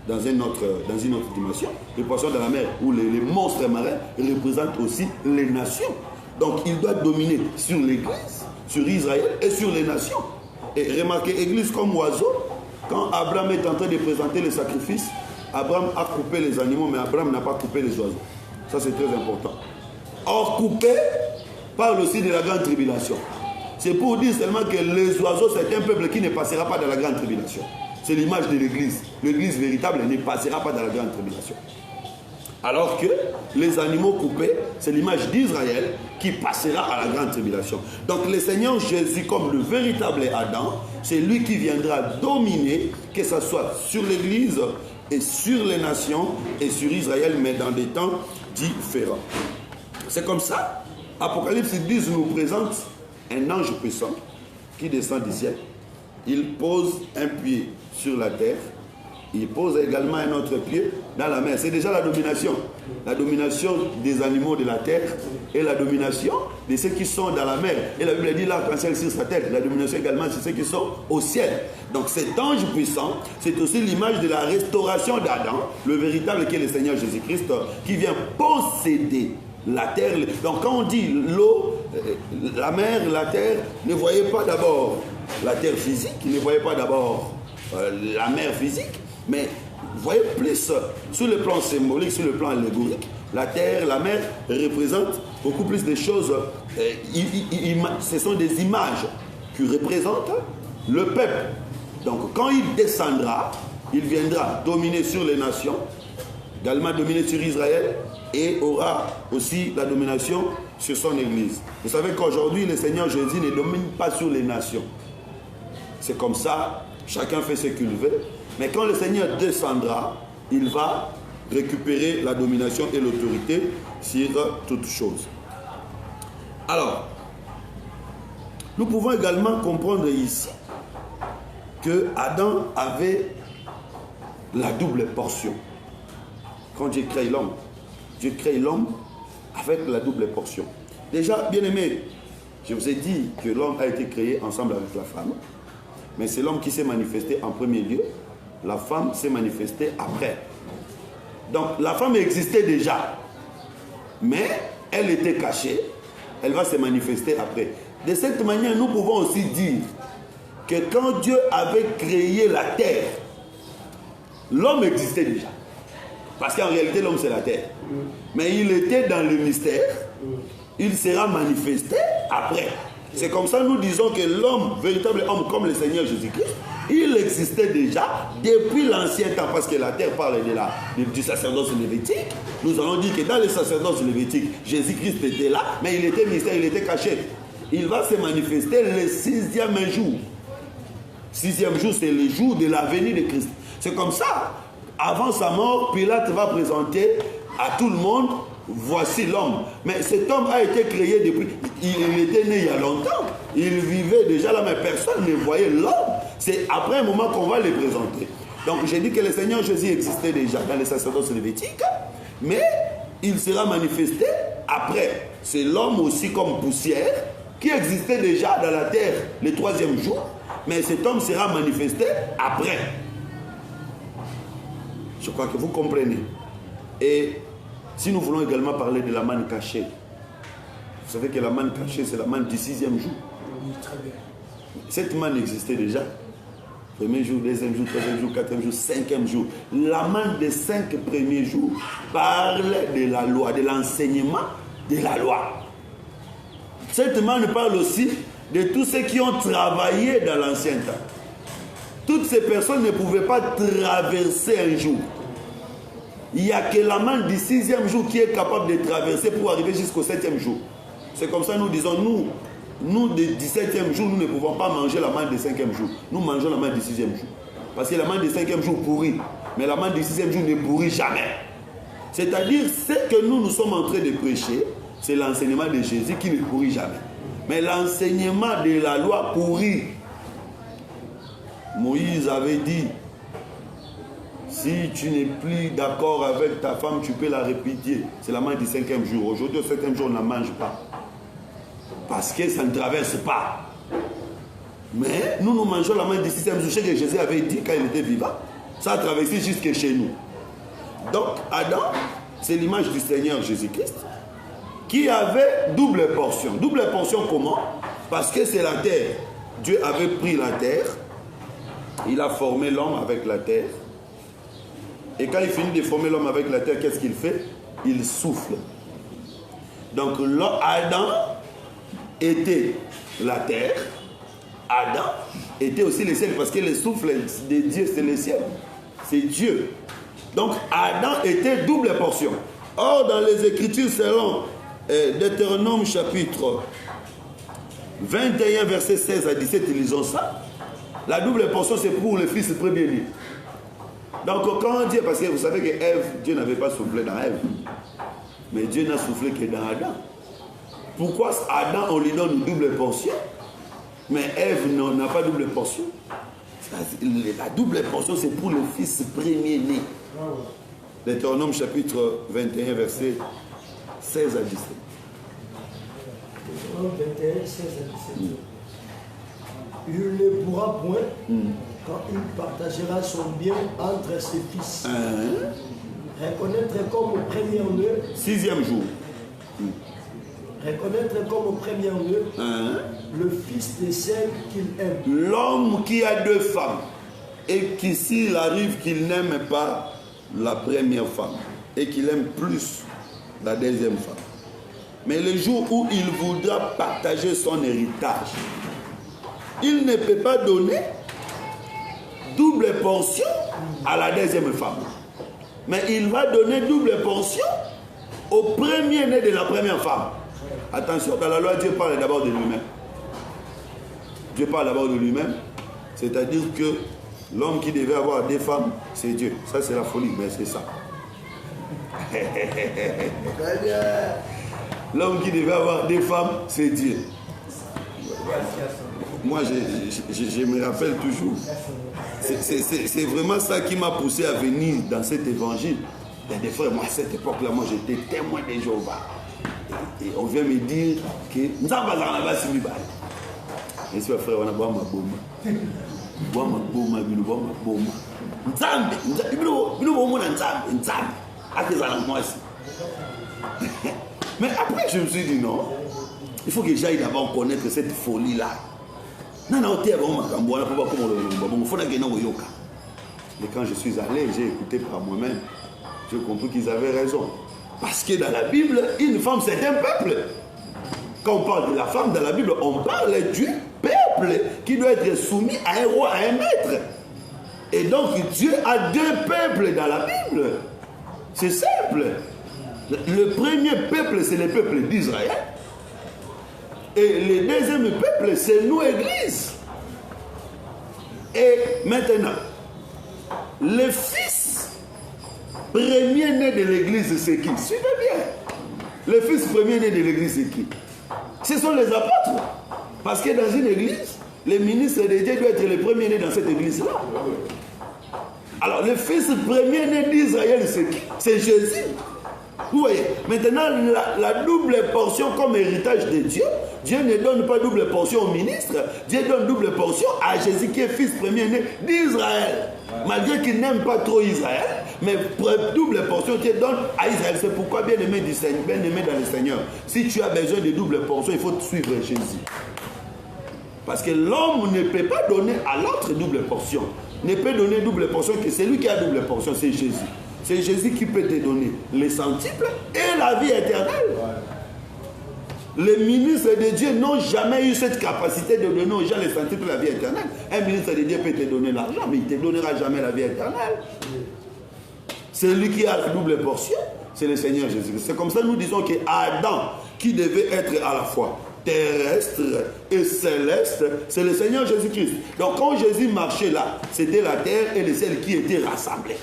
dans une autre dimension. Les poissons dans la mer ou les monstres marins représentent aussi les nations. Donc il doit dominer sur l'Église, sur Israël et sur les nations. Et remarquez, Église comme oiseau, quand Abraham est en train de présenter les sacrifices, Abraham a coupé les animaux, mais Abraham n'a pas coupé les oiseaux. Ça, c'est très important. Or, couper parle aussi de la grande tribulation. C'est pour dire seulement que les oiseaux, c'est un peuple qui ne passera pas dans la grande tribulation. C'est l'image de l'Église. L'Église véritable ne passera pas dans la grande tribulation. Alors que les animaux coupés, c'est l'image d'Israël qui passera à la grande tribulation. Donc le Seigneur Jésus, comme le véritable Adam, c'est lui qui viendra dominer, que ce soit sur l'Église et sur les nations et sur Israël, mais dans des temps différents. C'est comme ça. Apocalypse 10 nous présente un ange puissant qui descend du ciel. Il pose un pied sur la terre. Il pose également un autre pied dans la mer. C'est déjà la domination. La domination des animaux de la terre et la domination de ceux qui sont dans la mer. Et la Bible dit l'arc-en-ciel sur sa tête. La domination également sur ceux qui sont au ciel. Donc cet ange puissant, c'est aussi l'image de la restauration d'Adam, le véritable qui est le Seigneur Jésus-Christ, qui vient posséder la terre. Donc quand on dit l'eau, la mer, la terre, ne voyez pas d'abord la terre physique, ne voyez pas d'abord la mer physique, mais vous voyez plus sur le plan symbolique, sur le plan allégorique, la terre, la mer représentent beaucoup plus de choses. Ce sont des images qui représentent le peuple. Donc quand il descendra, il viendra dominer sur les nations, également dominer sur Israël, et aura aussi la domination sur son Église. Vous savez qu'aujourd'hui, le Seigneur Jésus ne domine pas sur les nations. C'est comme ça, chacun fait ce qu'il veut. Mais quand le Seigneur descendra, il va récupérer la domination et l'autorité sur toutes choses. Alors, nous pouvons également comprendre ici que Adam avait la double portion. Quand Dieu crée l'homme avec la double portion. Déjà, bien aimé, je vous ai dit que l'homme a été créé ensemble avec la femme. Mais c'est l'homme qui s'est manifesté en premier lieu. La femme s'est manifestée après. Donc la femme existait déjà. Mais elle était cachée. Elle va se manifester après. De cette manière, nous pouvons aussi dire que quand Dieu avait créé la terre, l'homme existait déjà. Parce qu'en réalité, l'homme c'est la terre. Mais il était dans le mystère. Il sera manifesté après. C'est comme ça nous disons que l'homme, véritable homme comme le Seigneur Jésus-Christ, il existait déjà depuis l'ancien temps, parce que la terre parle du sacerdoce lévitique. Nous allons dire que dans le sacerdoce lévitique, Jésus-Christ était là, mais il était mystère, il était caché. Il va se manifester le 6e jour. 6e jour, c'est le jour de la venue de Christ. C'est comme ça. Avant sa mort, Pilate va présenter à tout le monde, voici l'homme. Mais cet homme a été créé depuis... Il était né il y a longtemps. Il vivait déjà là, mais personne ne voyait l'homme. C'est après un moment qu'on va le présenter. Donc j'ai dit que le Seigneur Jésus existait déjà dans les sacerdoces lévitiques, mais il sera manifesté après. C'est l'homme aussi comme poussière qui existait déjà dans la terre le 3e jour, mais cet homme sera manifesté après. Je crois que vous comprenez. Et si nous voulons également parler de la manne cachée, vous savez que la manne cachée, c'est la manne du 6e jour. Oui, très bien. Cette manne existait déjà. Premier jour, 2e jour, 3e jour, 4e jour, 5e jour. La manne des 5 premiers jours parle de la loi, de l'enseignement de la loi. Cette manne parle aussi de tous ceux qui ont travaillé dans l'ancien temps. Toutes ces personnes ne pouvaient pas traverser un jour. Il n'y a que la manne du 6e jour qui est capable de traverser pour arriver jusqu'au 7e jour. C'est comme ça nous disons, nous du 17e jour, nous ne pouvons pas manger la manne du 5e jour. Nous mangeons la manne du 6e jour. Parce que la manne du 5e jour pourrit. Mais la manne du 6e jour ne pourrit jamais. C'est-à-dire, ce que nous sommes en train de prêcher, c'est l'enseignement de Jésus qui ne pourrit jamais. Mais l'enseignement de la loi pourrit. Moïse avait dit, Si tu n'es plus d'accord avec ta femme, tu peux la répudier. C'est la manne du 5e jour. Aujourd'hui, au 7e jour, on ne mange pas. Parce que ça ne traverse pas. Mais nous mangeons la manne du 6e jour. Ce que Jésus avait dit quand il était vivant. Ça a traversé jusque chez nous. Donc, Adam, c'est l'image du Seigneur Jésus-Christ qui avait double portion. Double portion comment? Parce que c'est la terre. Dieu avait pris la terre. Il a formé l'homme avec la terre. Et quand il finit de former l'homme avec la terre, qu'est-ce qu'il fait? Il souffle. Donc Adam était la terre. Adam était aussi le ciel, parce que le souffle de Dieu, c'est le ciel. C'est Dieu. Donc Adam était double portion. Or, dans les Écritures, selon Deutéronome chapitre 21, versets 16 à 17, ils lisons ça. La double portion, c'est pour le fils premier-né. Donc, quand Dieu, parce que vous savez que Ève, Dieu n'avait pas soufflé dans Ève, mais Dieu n'a soufflé que dans Adam. Pourquoi Adam, on lui donne une double portion, mais Ève n'a pas double portion? La double portion, c'est pour le fils premier-né. Deutéronome chapitre 21, verset 16 à 17. Deutéronome 21, 16 à 17. Il ne pourra point, quand il partagera son bien entre ses fils, reconnaître comme au premier-né, 6e jour, reconnaître comme au premier-né le fils de celle qu'il aime. L'homme qui a 2 femmes et qui, s'il arrive qu'il n'aime pas la première femme et qu'il aime plus la deuxième femme, mais le jour où il voudra partager son héritage, il ne peut pas donner double portion à la deuxième femme, mais il va donner double portion au premier-né de la première femme. Attention, dans la loi, Dieu parle d'abord de lui-même. Dieu parle d'abord de lui-même, c'est-à-dire que l'homme qui devait avoir 2 femmes, c'est Dieu. Ça, c'est la folie, mais c'est ça. L'homme qui devait avoir 2 femmes, c'est Dieu. Moi, je me rappelle toujours. C'est vraiment ça qui m'a poussé à venir dans cet évangile. Des frères, moi, à cette époque-là, moi, j'étais témoin de Jéhovah. Et on vient me dire que nous sommes pas dans la base de l'Ibaï. Et si, frère, on a boire ma boma. Boire ma boma, il boire ma boma. Nzambe, mais après, je me suis dit non. Il faut que j'aille d'abord connaître cette folie-là. Mais quand je suis allé, j'ai écouté par moi-même. J'ai compris qu'ils avaient raison. Parce que dans la Bible, une femme, c'est un peuple. Quand on parle de la femme dans la Bible, on parle du peuple qui doit être soumis à un roi, à un maître. Et donc, Dieu a 2 peuples dans la Bible. C'est simple. Le premier peuple, c'est le peuple d'Israël. Et le deuxième peuple, c'est nous, Église. Et maintenant, le fils premier-né de l'Église, c'est qui? Suivez bien. Le fils premier-né de l'Église, c'est qui? Ce sont les apôtres. Parce que dans une Église, le ministre de Dieu doit être le premier-né dans cette Église-là. Alors, le fils premier-né d'Israël, c'est qui? C'est Jésus. Vous voyez, maintenant, la double portion comme héritage de Dieu, Dieu ne donne pas double portion au ministre, Dieu donne double portion à Jésus qui est fils premier-né d'Israël. Malgré qu'il n'aime pas trop Israël, mais double portion Dieu donne à Israël. C'est pourquoi, bien-aimé du Seigneur, bien-aimé dans le Seigneur, si tu as besoin de double portion, il faut suivre Jésus. Parce que l'homme ne peut pas donner à l'autre double portion. Ne peut donner double portion que celui qui a double portion, c'est Jésus. C'est Jésus qui peut te donner les centiples et la vie éternelle. Les ministres de Dieu n'ont jamais eu cette capacité de donner aux gens les centiples et la vie éternelle. Un ministre de Dieu peut te donner l'argent, mais il ne te donnera jamais la vie éternelle. Celui qui a la double portion, c'est le Seigneur Jésus. C'est comme ça que nous disons que Adam, qui devait être à la fois terrestre et céleste, c'est le Seigneur Jésus-Christ. Donc quand Jésus marchait là, c'était la terre et le ciel qui étaient rassemblés.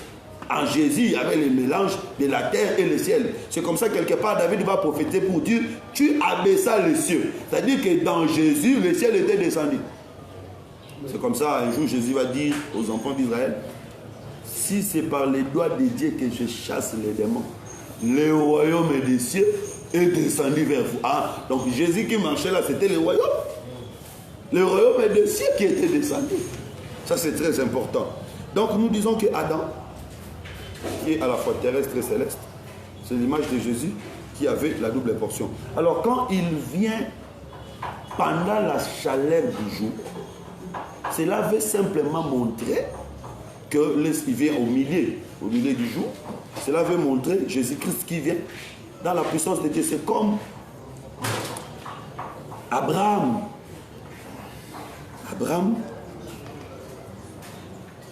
En Jésus, il y avait le mélange de la terre et le ciel. C'est comme ça, quelque part, David va prophéter pour dire, tu abaissas les cieux. C'est-à-dire que dans Jésus, le ciel était descendu. C'est comme ça, un jour, Jésus va dire aux enfants d'Israël, si c'est par les doigts de Dieu que je chasse les démons, le royaume des cieux est descendu vers vous. Ah, donc Jésus qui marchait là, c'était le royaume. Le royaume des cieux qui était descendu. Ça, c'est très important. Donc, nous disons que Adam, qui est à la fois terrestre et céleste, c'est l'image de Jésus qui avait la double portion. Alors, quand il vient pendant la chaleur du jour, cela veut simplement montrer que il vient au milieu du jour. Cela veut montrer Jésus-Christ qui vient dans la puissance de Dieu. C'est comme Abraham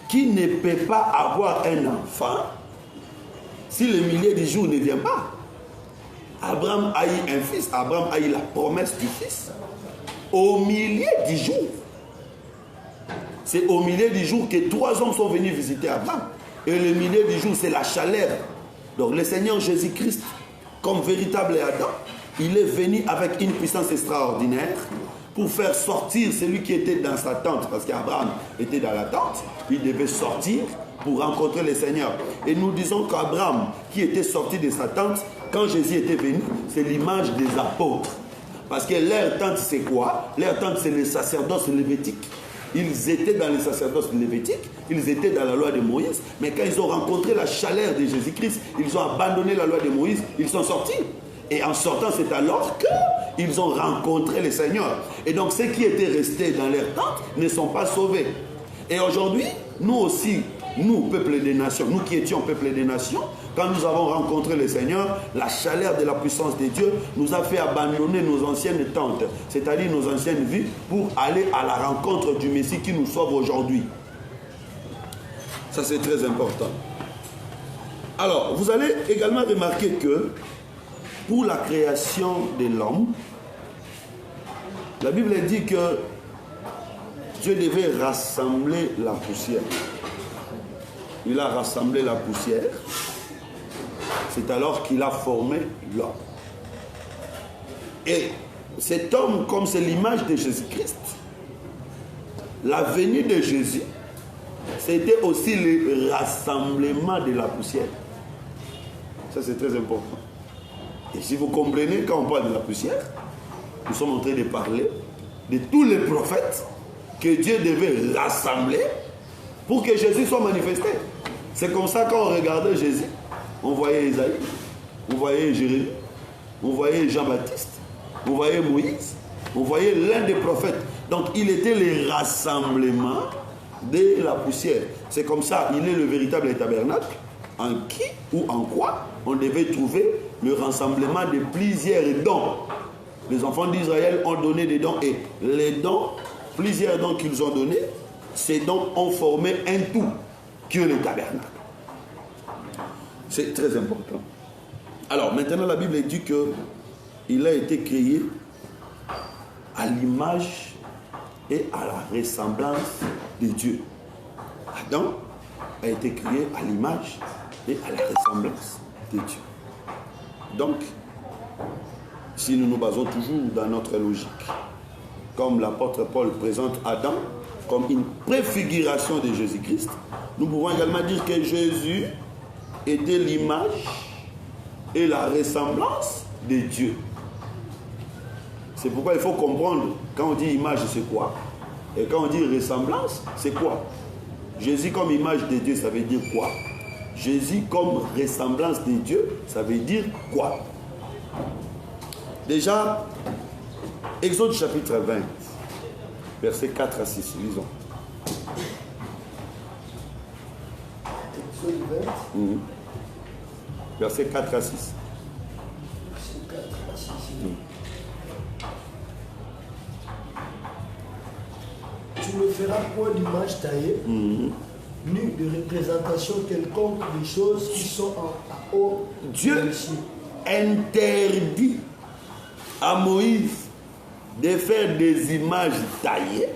qui ne peut pas avoir un enfant si le milieu du jour ne vient pas. Abraham a eu un fils, Abraham a eu la promesse du fils au milieu du jour. C'est au milieu du jour que 3 hommes sont venus visiter Abraham. Et le milieu du jour, c'est la chaleur. Donc le Seigneur Jésus-Christ, comme véritable Adam, il est venu avec une puissance extraordinaire pour faire sortir celui qui était dans sa tente. Parce qu'Abraham était dans la tente, il devait sortir pour rencontrer le Seigneur. Et nous disons qu'Abraham, qui était sorti de sa tente, quand Jésus était venu, c'est l'image des apôtres. Parce que leur tente, c'est quoi? Leur tente, c'est le sacerdoce lévitique. Ils étaient dans le sacerdoce lévitique, ils étaient dans la loi de Moïse, mais quand ils ont rencontré la chaleur de Jésus-Christ, ils ont abandonné la loi de Moïse, ils sont sortis. Et en sortant, c'est alors qu'ils ont rencontré le Seigneur. Et donc, ceux qui étaient restés dans leur tente ne sont pas sauvés. Et aujourd'hui, nous aussi, nous, peuple des nations, nous qui étions peuple des nations, quand nous avons rencontré le Seigneur, la chaleur de la puissance de Dieu nous a fait abandonner nos anciennes tentes, c'est-à-dire nos anciennes vies, pour aller à la rencontre du Messie qui nous sauve aujourd'hui. Ça, c'est très important. Alors, vous allez également remarquer que pour la création de l'homme, la Bible dit que Dieu devait rassembler la poussière. Il a rassemblé la poussière. C'est alors qu'il a formé l'homme. Et cet homme, comme c'est l'image de Jésus-Christ, la venue de Jésus, c'était aussi le rassemblement de la poussière. Ça, c'est très important. Et si vous comprenez, quand on parle de la poussière, nous sommes en train de parler de tous les prophètes que Dieu devait rassembler pour que Jésus soit manifesté. C'est comme ça, quand on regardait Jésus, on voyait Isaïe, on voyait Jérémie, on voyait Jean-Baptiste, on voyait Moïse, on voyait l'un des prophètes. Donc il était le rassemblement de la poussière. C'est comme ça, il est le véritable tabernacle, en qui ou en quoi on devait trouver le rassemblement de plusieurs dons. Les enfants d'Israël ont donné des dons et les dons, plusieurs dons qu'ils ont donnés, ces dons ont formé un tout, qui est le tabernacle. C'est très important. Alors maintenant la Bible dit qu'il a été créé à l'image et à la ressemblance de Dieu. Adam a été créé à l'image et à la ressemblance de Dieu. Donc, si nous nous basons toujours dans notre logique, comme l'apôtre Paul présente Adam comme une préfiguration de Jésus-Christ, nous pouvons également dire que Jésus était l'image et la ressemblance de Dieu. C'est pourquoi il faut comprendre, quand on dit image, c'est quoi? Et quand on dit ressemblance, c'est quoi? Jésus comme image de Dieu, ça veut dire quoi? Jésus comme ressemblance de Dieu, ça veut dire quoi? Déjà, Exode chapitre 20, versets 4 à 6, lisons. Exode 20. Versets 4 à 6. Verset 4 à 6. Tu ne feras point d'image taillée, ni de représentation quelconque des choses qui sont en haut. Dieu interdit à Moïse de faire des images taillées,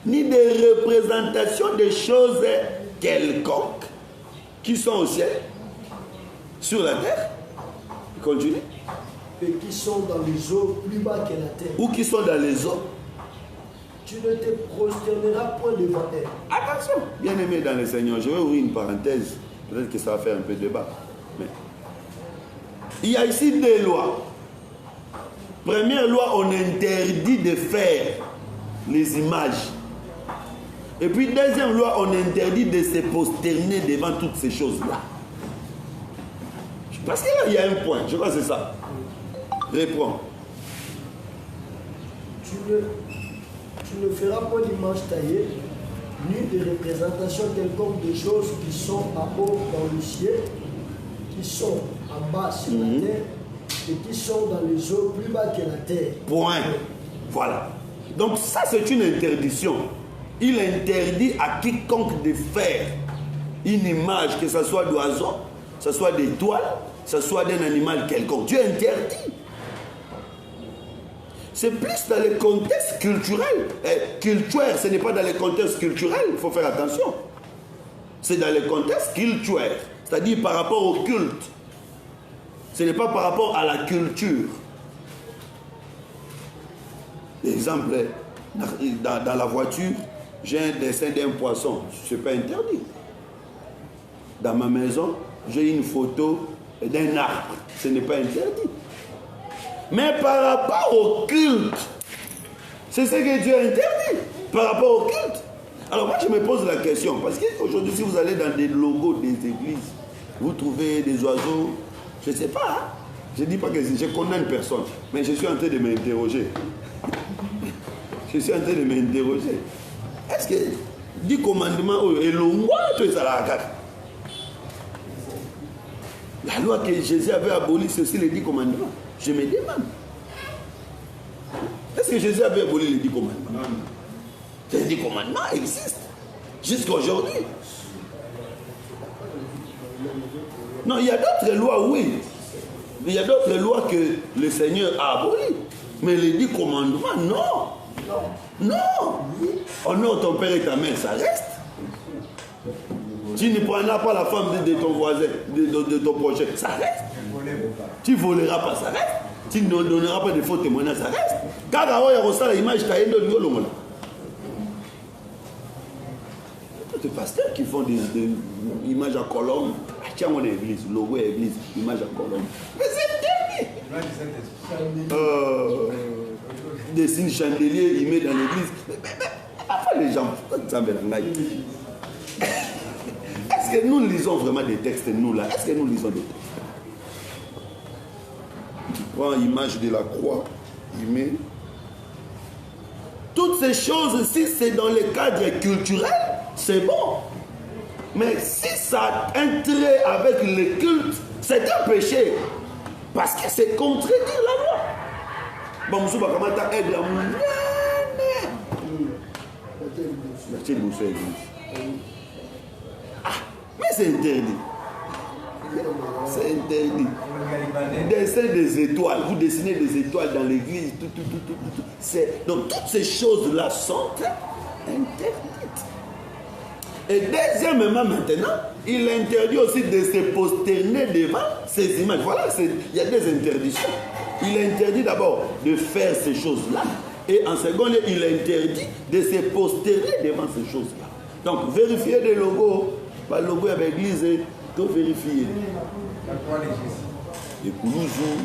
ni de représentation des choses quelconques qui sont au ciel, sur la terre, continue, et qui sont dans les eaux plus bas que la terre. ou qui sont dans les eaux tu ne te prosterneras point devant elle. Attention, bien aimé dans le Seigneur, je vais ouvrir une parenthèse. Peut-être que ça va faire un peu de débat. Mais il y a ici deux lois. Première loi, on interdit de faire les images. Et puis deuxième loi, on interdit de se prosterner devant toutes ces choses-là. Parce que là, il y a un point. Je crois que c'est ça. Réponds. Tu ne feras pas d'image taillée, ni de représentation quelconque des choses qui sont en haut dans le ciel, qui sont en bas sur la terre, et qui sont dans les eaux plus bas que la terre. Point. Voilà. Donc ça, c'est une interdiction. Il interdit à quiconque de faire une image, que ce soit d'oiseau, que ce soit d'étoile, que ce soit d'un animal quelconque. Dieu interdit. C'est plus dans le contexte culturel. Culturel, ce n'est pas dans le contexte culturel, il faut faire attention. C'est dans le contexte culturel, c'est-à-dire par rapport au culte. Ce n'est pas par rapport à la culture. Exemple, dans la voiture, j'ai un dessin d'un poisson, ce n'est pas interdit. Dans ma maison, j'ai une photo d'un arbre, ce n'est pas interdit. Mais par rapport au culte, c'est ce que Dieu interdit, par rapport au culte. Alors moi je me pose la question, parce qu'aujourd'hui si vous allez dans des logos des églises, vous trouvez des oiseaux, je ne sais pas, hein? Je ne dis pas que je condamne personne, mais je suis en train de m'interroger. Je suis en train de m'interroger. Est-ce que 10 commandements et le moi, tu es à la carte? La loi que Jésus avait abolie, c'est aussi les 10 commandements. Je me demande. Est-ce que Jésus avait aboli les 10 commandements? Les 10 commandements existent. Jusqu'à aujourd'hui. Non, il y a d'autres lois, oui. Il y a d'autres lois que le Seigneur a abolies. Mais les 10 commandements, non. Non. Honore ton père et ta mère, ça reste. Tu ne prendras pas la femme de ton voisin, de ton prochain, ça reste. Tu ne voleras pas, ça reste. Tu ne donneras pas de faux témoignages, ça reste. Car il y a l'image qui a été donnée. Les pasteurs qui font des images à colonne, tiens, on est église, logo est église, image à colonne. Mais c'est terrible. Dessine chandelier, il met dans l'église. Mais après les gens, est-ce que nous lisons vraiment des textes, nous là? Est-ce que nous lisons des textes? Prends l'image de la croix, il met. Toutes ces choses, si c'est dans le cadre culturel, c'est bon. Mais si ça a un trait avec le culte, c'est un péché. Parce que c'est contredire la loi. Bon, je comment tu aides la mais c'est interdit. C'est interdit. Dessin des étoiles. Vous dessinez des étoiles dans l'église. Donc toutes ces choses-là sont interdites. Et deuxièmement, maintenant, il interdit aussi de se prosterner devant ces images. Voilà, il y a des interdictions. Il interdit d'abord de faire ces choses-là. Et en second lieu, il interdit de se prosterner devant ces choses-là. Donc, vérifier des logos. Pas le logo avec l'église, tout vérifier. Les Koulouzou,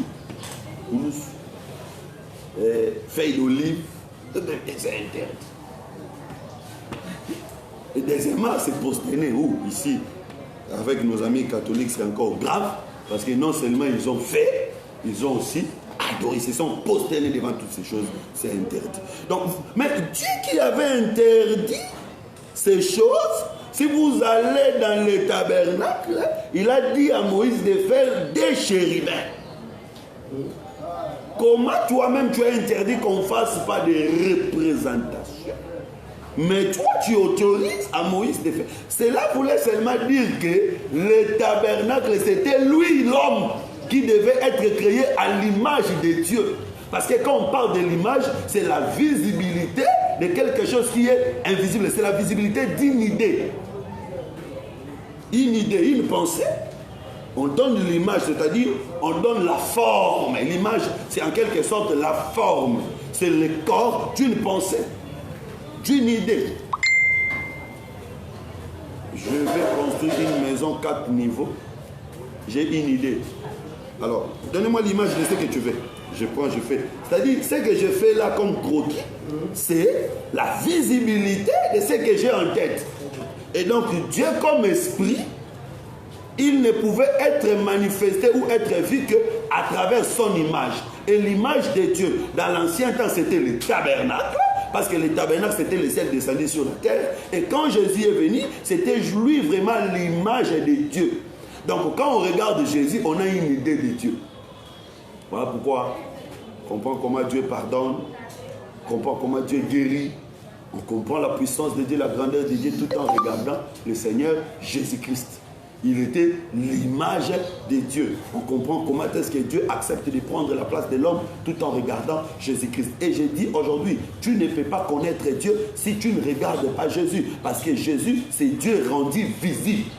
feuilles d'olive, c'est interdit. Et deuxièmement, c'est prosterner où? Ici, avec nos amis catholiques, c'est encore grave, parce que non seulement ils ont fait, ils ont aussi adoré, ils se sont prosternés devant toutes ces choses, c'est interdit. Donc, mais Dieu qui avait interdit ces choses, si vous allez dans le tabernacle, il a dit à Moïse de faire des chérubins. Comment toi-même tu as interdit qu'on ne fasse pas de représentation? Mais toi tu autorises à Moïse de faire. Cela voulait seulement dire que le tabernacle c'était lui l'homme qui devait être créé à l'image de Dieu. Parce que quand on parle de l'image, c'est la visibilité de quelque chose qui est invisible. C'est la visibilité d'une idée. Une idée, une pensée. On donne l'image, c'est-à-dire on donne la forme. L'image, c'est en quelque sorte la forme. C'est le corps d'une pensée. d'une idée. Je vais construire une maison 4 niveaux. J'ai une idée. Alors, donnez-moi l'image de ce que tu veux. Je prends, je fais. C'est-à-dire, ce que je fais là comme croquis, c'est la visibilité de ce que j'ai en tête. Et donc, Dieu comme esprit, il ne pouvait être manifesté ou être vu qu'à travers son image. Et l'image de Dieu, dans l'ancien temps, c'était le tabernacle. Parce que le tabernacle, c'était le ciel descendu sur la terre. Et quand Jésus est venu, c'était lui vraiment l'image de Dieu. Donc quand on regarde Jésus, on a une idée de Dieu. Voilà pourquoi on comprend comment Dieu pardonne, on comprend comment Dieu guérit, on comprend la puissance de Dieu, la grandeur de Dieu, tout en regardant le Seigneur Jésus-Christ. Il était l'image de Dieu. On comprend comment est-ce que Dieu accepte de prendre la place de l'homme tout en regardant Jésus-Christ. Et j'ai dit aujourd'hui, tu ne peux pas connaître Dieu si tu ne regardes pas Jésus. Parce que Jésus, c'est Dieu rendu visible.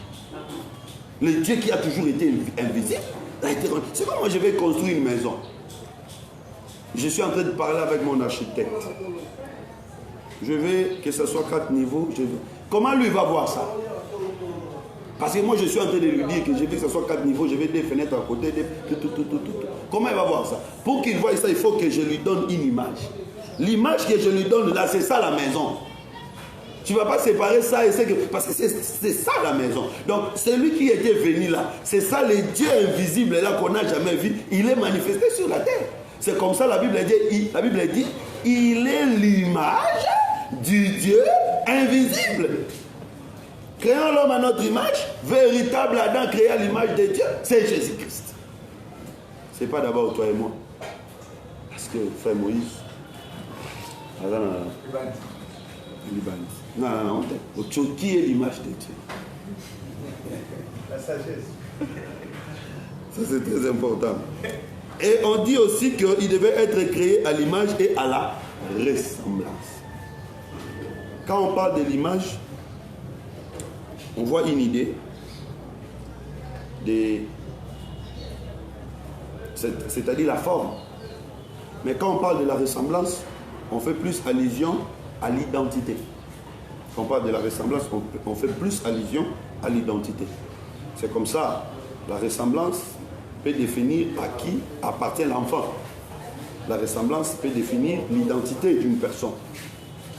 Le Dieu qui a toujours été invisible, a été rendu. C'est comment je vais construire une maison. Je suis en train de parler avec mon architecte. Je veux que ce soit 4 niveaux. Comment lui va voir ça? Parce que moi, je suis en train de lui dire que je veux que ce soit 4 niveaux, je veux des fenêtres à côté, tout. Comment il va voir ça? Pour qu'il voie ça, il faut que je lui donne une image. L'image que je lui donne là, c'est ça la maison. Tu ne vas pas séparer ça et parce que c'est ça la maison. Donc, celui qui était venu là, c'est ça le Dieu invisible là qu'on n'a jamais vu, il est manifesté sur la terre. C'est comme ça la Bible dit, il est l'image du Dieu invisible. Créons l'homme à notre image, véritable Adam créé à l'image de Dieu, c'est Jésus-Christ. Ce n'est pas d'abord toi et moi. Parce que frère Moïse, non, qui est l'image de Dieu? La sagesse. Ça c'est très important. Et on dit aussi qu'il devait être créé à l'image et à la ressemblance. Quand on parle de l'image, on voit une idée c'est-à-dire la forme. Mais quand on parle de la ressemblance, on fait plus allusion à l'identité. Quand on parle de la ressemblance, on fait plus allusion à l'identité. C'est comme ça, la ressemblance peut définir à qui appartient l'enfant. La ressemblance peut définir l'identité d'une personne.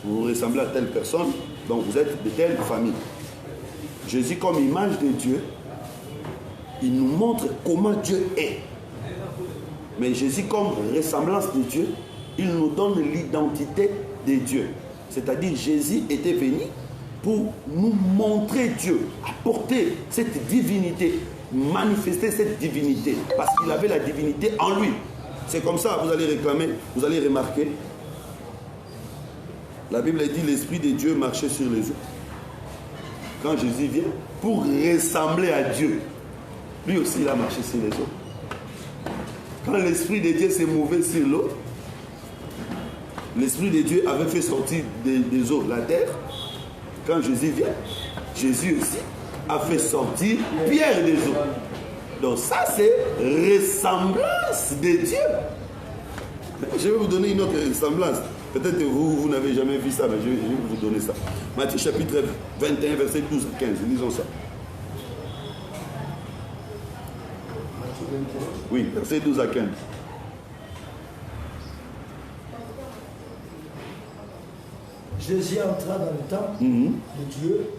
Vous ressemblez à telle personne, donc vous êtes de telle famille. Jésus, comme image de Dieu, il nous montre comment Dieu est. Mais Jésus, comme ressemblance de Dieu, il nous donne l'identité de Dieu. C'est-à-dire, Jésus était venu pour nous montrer Dieu, apporter cette divinité, manifester cette divinité, parce qu'il avait la divinité en lui. C'est comme ça, vous allez réclamer, vous allez remarquer. La Bible dit, l'Esprit de Dieu marchait sur les eaux. Quand Jésus vient, pour ressembler à Dieu, lui aussi il a marché sur les eaux. Quand l'Esprit de Dieu s'est mouvé sur l'eau, l'Esprit de Dieu avait fait sortir des eaux la terre. Quand Jésus vient, Jésus aussi a fait sortir Pierre des eaux. Donc ça c'est ressemblance de Dieu. Je vais vous donner une autre ressemblance. Peut-être que vous n'avez jamais vu ça, mais je vais vous donner ça. Matthieu chapitre 21, verset 12 à 15. Lisons ça. Oui, verset 12 à 15. Jésus entra dans le temple de Dieu,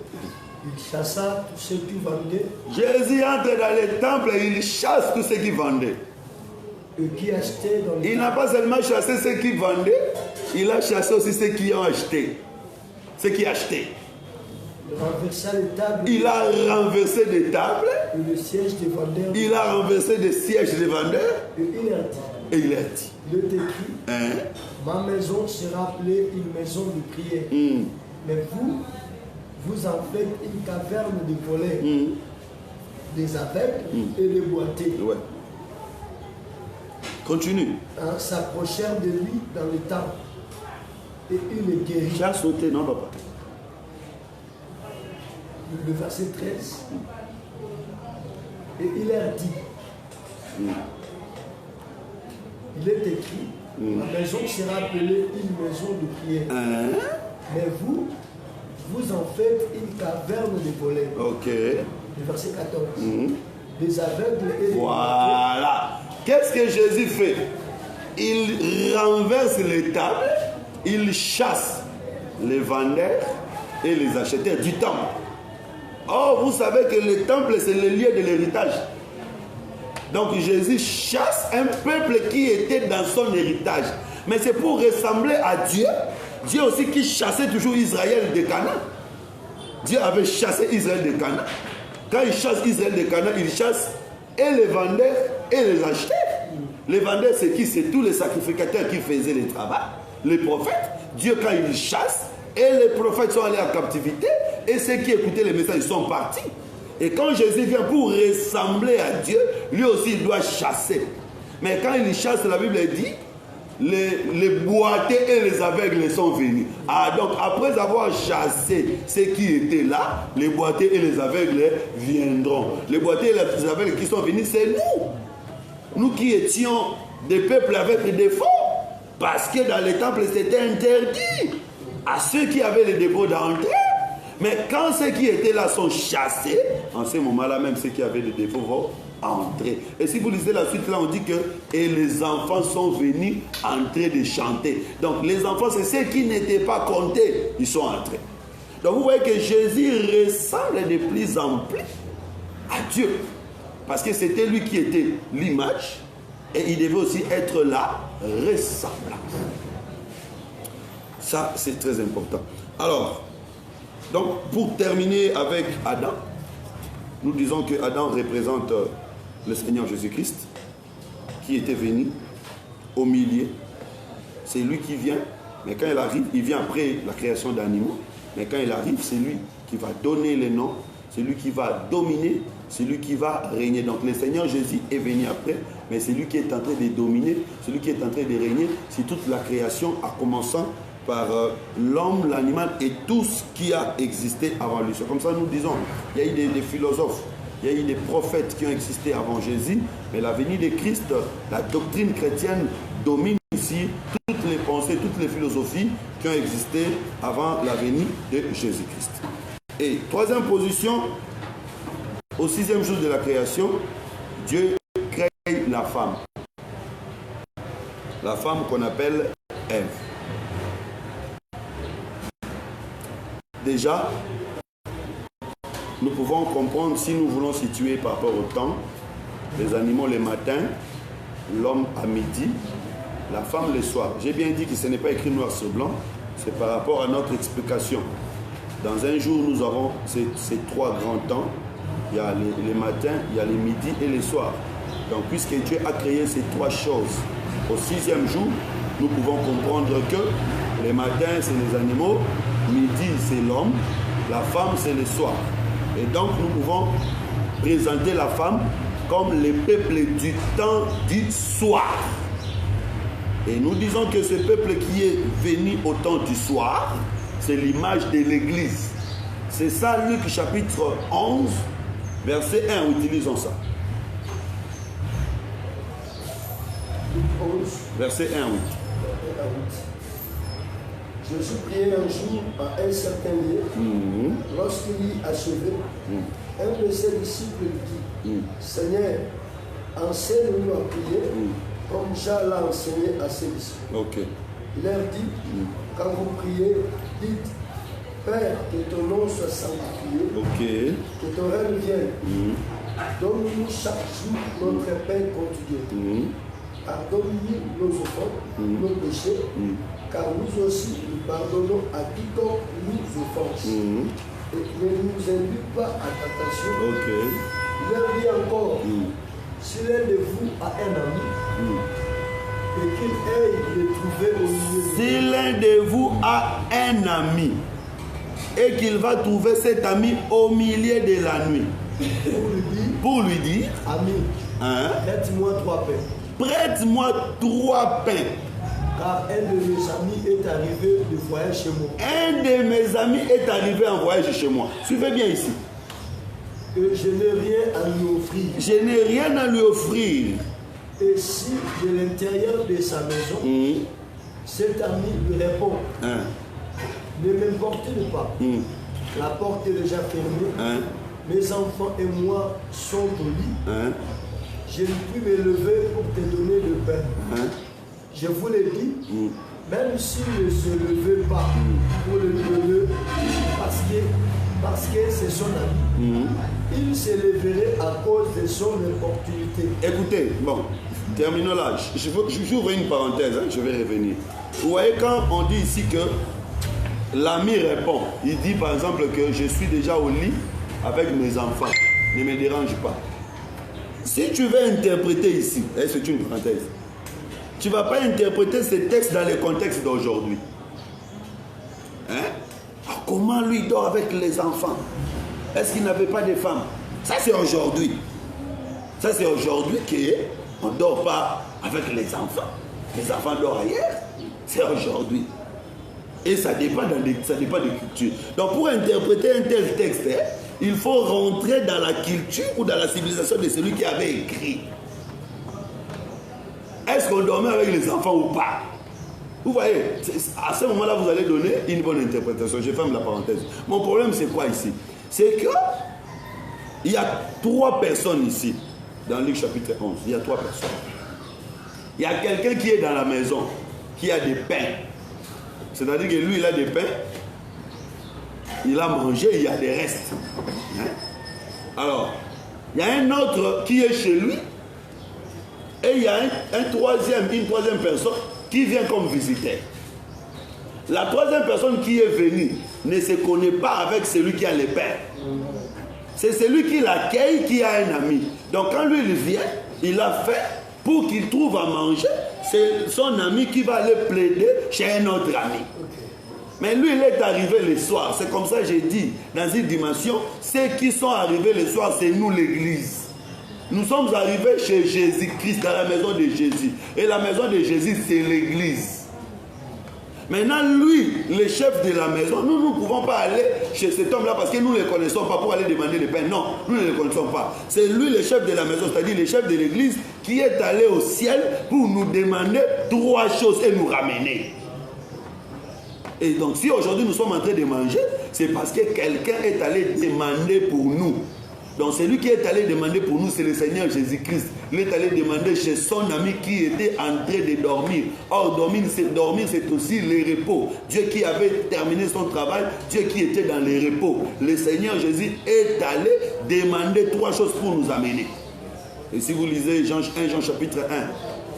il chassa tous ceux qui vendaient. Jésus entre dans le temple et il chasse tous ceux qui vendaient. Et qui achetaient dans le Il n'a pas seulement chassé ceux qui vendaient, il a chassé aussi ceux qui ont acheté. Ceux qui achetaient. Il renversa les tables. Il a renversé des tables. Et le siège des vendeurs. Il a renversé des sièges des vendeurs. Et il a dit. Et il a dit. Il est écrit. Ma maison sera appelée une maison de prière. Mais vous en faites une caverne de volets, des aveugles et des boiteux. Ouais. Continue. S'approchèrent de lui dans le temple et il les guérit. Tu as sauté, non, papa? Le verset 13. Et il leur dit, il est écrit, ma maison sera appelée une maison de prière. Mais vous, vous en faites une caverne de volets. Ok. Le verset 14. Les aveugles et les Voilà. Qu'est-ce que Jésus fait? Il renverse les tables, il chasse les vendeurs et les acheteurs du temple. Or, vous savez que le temple, c'est le lieu de l'héritage. Donc, Jésus chasse un peuple qui était dans son héritage. Mais c'est pour ressembler à Dieu. Dieu aussi qui chassait toujours Israël de Canaan. Dieu avait chassé Israël de Canaan. Quand il chasse Israël de Canaan, il chasse et les vendeurs et les acheteurs. Les vendeurs, c'est qui? C'est tous les sacrificateurs qui faisaient le travail. Les prophètes. Dieu, quand il chasse, et les prophètes sont allés en captivité, et ceux qui écoutaient les messages, ils sont partis. Et quand Jésus vient pour ressembler à Dieu, lui aussi, il doit chasser. Mais quand il chasse, la Bible dit, les boiteux et les aveugles sont venus. Ah, donc après avoir chassé ceux qui étaient là, les boiteux et les aveugles viendront. Les boiteux et les aveugles qui sont venus, c'est nous. Nous qui étions des peuples avec des défauts. Parce que dans les temples, c'était interdit à ceux qui avaient les dépôts d'entrer. Mais quand ceux qui étaient là sont chassés, en ce moment-là, même ceux qui avaient des défauts vont entrer. Et si vous lisez la suite, là, on dit que et les enfants sont venus en train de chanter. Donc, les enfants, c'est ceux qui n'étaient pas comptés, ils sont entrés. Donc, vous voyez que Jésus ressemble de plus en plus à Dieu. Parce que c'était lui qui était l'image et il devait aussi être la ressemblance. Ça, c'est très important. Alors, donc, pour terminer avec Adam, nous disons que Adam représente le Seigneur Jésus-Christ qui était venu au milieu. C'est lui qui vient, mais quand il arrive, il vient après la création d'animaux. Mais quand il arrive, c'est lui qui va donner les noms, c'est lui qui va dominer, c'est lui qui va régner. Donc le Seigneur Jésus est venu après, mais c'est lui qui est en train de dominer, c'est lui qui est en train de régner sur toute la création, en commençant par l'homme, l'animal et tout ce qui a existé avant lui. C'est comme ça nous disons, il y a eu des philosophes, il y a eu des prophètes qui ont existé avant Jésus, mais la venue de Christ, la doctrine chrétienne domine ici toutes les pensées, toutes les philosophies qui ont existé avant la venue de Jésus-Christ. Et troisième position, au sixième jour de la création, Dieu crée la femme. La femme qu'on appelle Ève. Déjà, nous pouvons comprendre si nous voulons situer par rapport au temps, les animaux le matin, l'homme à midi, la femme le soir. J'ai bien dit que ce n'est pas écrit noir sur blanc, c'est par rapport à notre explication. Dans un jour, nous avons ces trois grands temps. Il y a les matins, il y a les midis et les soirs. Donc, puisque Dieu a créé ces trois choses, au sixième jour, nous pouvons comprendre que les matins, c'est les animaux, midi, c'est l'homme, la femme, c'est le soir. Et donc, nous pouvons présenter la femme comme le peuple du temps du soir. Et nous disons que ce peuple qui est venu au temps du soir, c'est l'image de l'Église. C'est ça, Luc chapitre 11, verset 1, utilisons ça. Luc 11, verset 1, oui. Jésus priait un jour à un certain lieu. Lorsqu'il y achevait, un de ses disciples lui dit, Seigneur, enseigne-nous à prier, comme Jean l'a enseigné à ses disciples. Okay. Il leur dit, quand vous priez, dites, Père, que ton nom soit sanctifié, que ton règne vienne. Donne-nous chaque jour notre pain quotidien. Pardonne-nous nos offenses, nos péchés, car nous aussi nous pardonnons à quiconque nous offense. Et ne nous induis pas à tentation. Il leur dit encore, si l'un de vous a un ami, et qu'il aille le trouver au milieu de si l'un de vous a un ami, et qu'il va trouver cet ami au milieu de la nuit, pour lui dire, ami, prête-moi 3 pains. Prête-moi 3 pains. Car un de mes amis est arrivé de voyage chez moi. Un de mes amis est arrivé en voyage chez moi. Suivez bien ici. Et je n'ai rien à lui offrir. Je n'ai rien à lui offrir. Et si de l'intérieur de sa maison, cet ami lui répond, ne m'importune pas. La porte est déjà fermée. Mes enfants et moi sont au lit. Je ne puis me lever pour te donner le pain. Je vous l'ai dit, même s'il ne se levait pas pour le donner, parce que c'est son ami, il se leverait à cause de son opportunité. Écoutez, bon, terminons là. J'ouvre une parenthèse, je vais revenir. Vous voyez, quand on dit ici que l'ami répond, il dit par exemple que je suis déjà au lit avec mes enfants, ne me dérange pas. Si tu veux interpréter ici, c'est une parenthèse, tu ne vas pas interpréter ces textes dans le contexte d'aujourd'hui. Comment lui dort avec les enfants? Est-ce qu'il n'avait pas de femmes? Ça c'est aujourd'hui. Ça c'est aujourd'hui qu'on ne dort pas avec les enfants. Les enfants dorment ailleurs. C'est aujourd'hui. Et ça dépend des cultures. Donc pour interpréter un tel texte, il faut rentrer dans la culture ou dans la civilisation de celui qui avait écrit. Est-ce qu'on dormait avec les enfants ou pas? Vous voyez, à ce moment-là, vous allez donner une bonne interprétation. Je ferme la parenthèse. Mon problème, c'est quoi ici? C'est que il y a 3 personnes ici, dans Luc chapitre 11. Il y a 3 personnes. Il y a quelqu'un qui est dans la maison, qui a des pains. C'est-à-dire que lui, il a des pains. Il a mangé, il y a des restes. Alors, il y a un autre qui est chez lui. Et il y a une troisième personne qui vient comme visiteur. La troisième personne qui est venue ne se connaît pas avec celui qui a les pains. C'est celui qui l'accueille qui a un ami. Donc quand lui il vient, il a fait pour qu'il trouve à manger. C'est son ami qui va aller plaider chez un autre ami. Mais lui, il est arrivé le soir. C'est comme ça que j'ai dit, dans une dimension, ceux qui sont arrivés le soir, c'est nous l'église. Nous sommes arrivés chez Jésus-Christ, dans la maison de Jésus. Et la maison de Jésus, c'est l'église. Maintenant, lui, le chef de la maison, nous ne pouvons pas aller chez cet homme-là parce que nous ne le connaissons pas pour aller demander le pain. Non, nous ne le connaissons pas. C'est lui le chef de la maison, c'est-à-dire le chef de l'église, qui est allé au ciel pour nous demander 3 choses et nous ramener. Et donc, si aujourd'hui nous sommes en train de manger, c'est parce que quelqu'un est allé demander pour nous. Donc celui qui est allé demander pour nous, c'est le Seigneur Jésus-Christ. Il est allé demander chez son ami qui était en train de dormir. Or, dormir, c'est aussi le repos. Dieu qui avait terminé son travail, Dieu qui était dans le repos. Le Seigneur Jésus est allé demander 3 choses pour nous amener. Et si vous lisez 1 Jean chapitre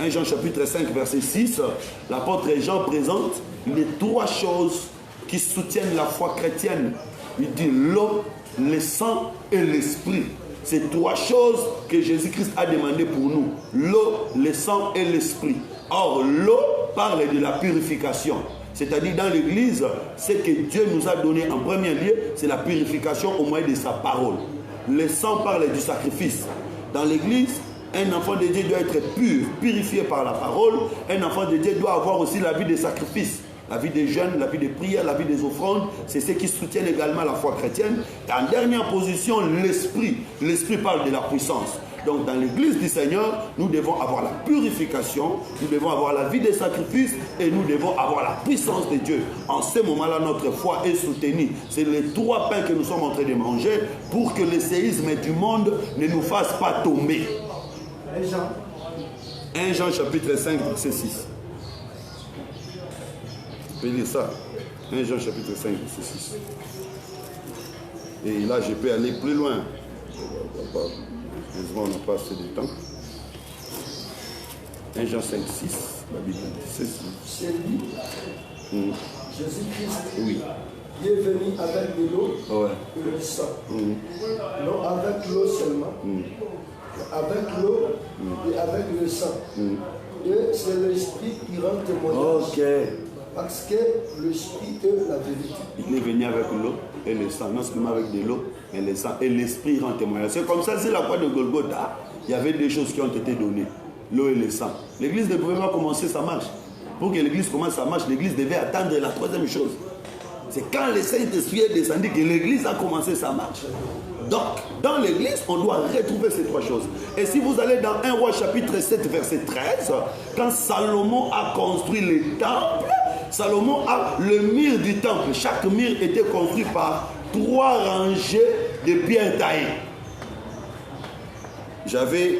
1 Jean chapitre 5 verset 6, l'apôtre Jean présente les 3 choses qui soutiennent la foi chrétienne. Il dit l'eau, le sang et l'esprit. C'est 3 choses que Jésus-Christ a demandé pour nous. L'eau, le sang et l'esprit. Or, l'eau parle de la purification. C'est-à-dire dans l'église, ce que Dieu nous a donné en premier lieu, c'est la purification au moyen de sa parole. Le sang parle du sacrifice. Dans l'église, un enfant de Dieu doit être pur, purifié par la parole. Un enfant de Dieu doit avoir aussi la vie des sacrifices. La vie des jeûnes, la vie des prières, la vie des offrandes, c'est ce qui soutiennent également la foi chrétienne. Et en dernière position, l'esprit. L'esprit parle de la puissance. Donc dans l'église du Seigneur, nous devons avoir la purification, nous devons avoir la vie des sacrifices et nous devons avoir la puissance de Dieu. En ce moment-là, notre foi est soutenue. C'est les 3 pains que nous sommes en train de manger pour que le séisme du monde ne nous fasse pas tomber. 1 Jean chapitre 5, verset 6. Je vais lire ça. 1 Jean chapitre 5, verset 6. Et là, je peux aller plus loin. Heureusement, on n'a pas assez de temps. 1 Jean 5, 6. La Bible dit ceci. C'est lui, Jésus-Christ, Oui. qui est venu avec de l'eau et le sang. Non avec l'eau seulement. Avec l'eau et avec le sang. Et c'est l'esprit qui rend témoignage. Ok. Parce que l'esprit est la vérité. Il est venu avec l'eau et le sang. Non seulement avec de l'eau, mais le sang. Et l'esprit rend témoignage. C'est comme ça, c'est la croix de Golgotha. Il y avait des choses qui ont été données. L'eau et le sang. L'église ne pouvait pas commencer sa marche. Pour que l'église commence sa marche, l'église devait attendre la 3e chose. C'est quand le Saint-Esprit est descendu que l'église a commencé sa marche. Donc, dans l'église, on doit retrouver ces 3 choses. Et si vous allez dans 1 Roi chapitre 7, verset 13, quand Salomon a construit le temple, Salomon a le mur du temple. Chaque mur était construit par 3 rangées de pierres taillées. J'avais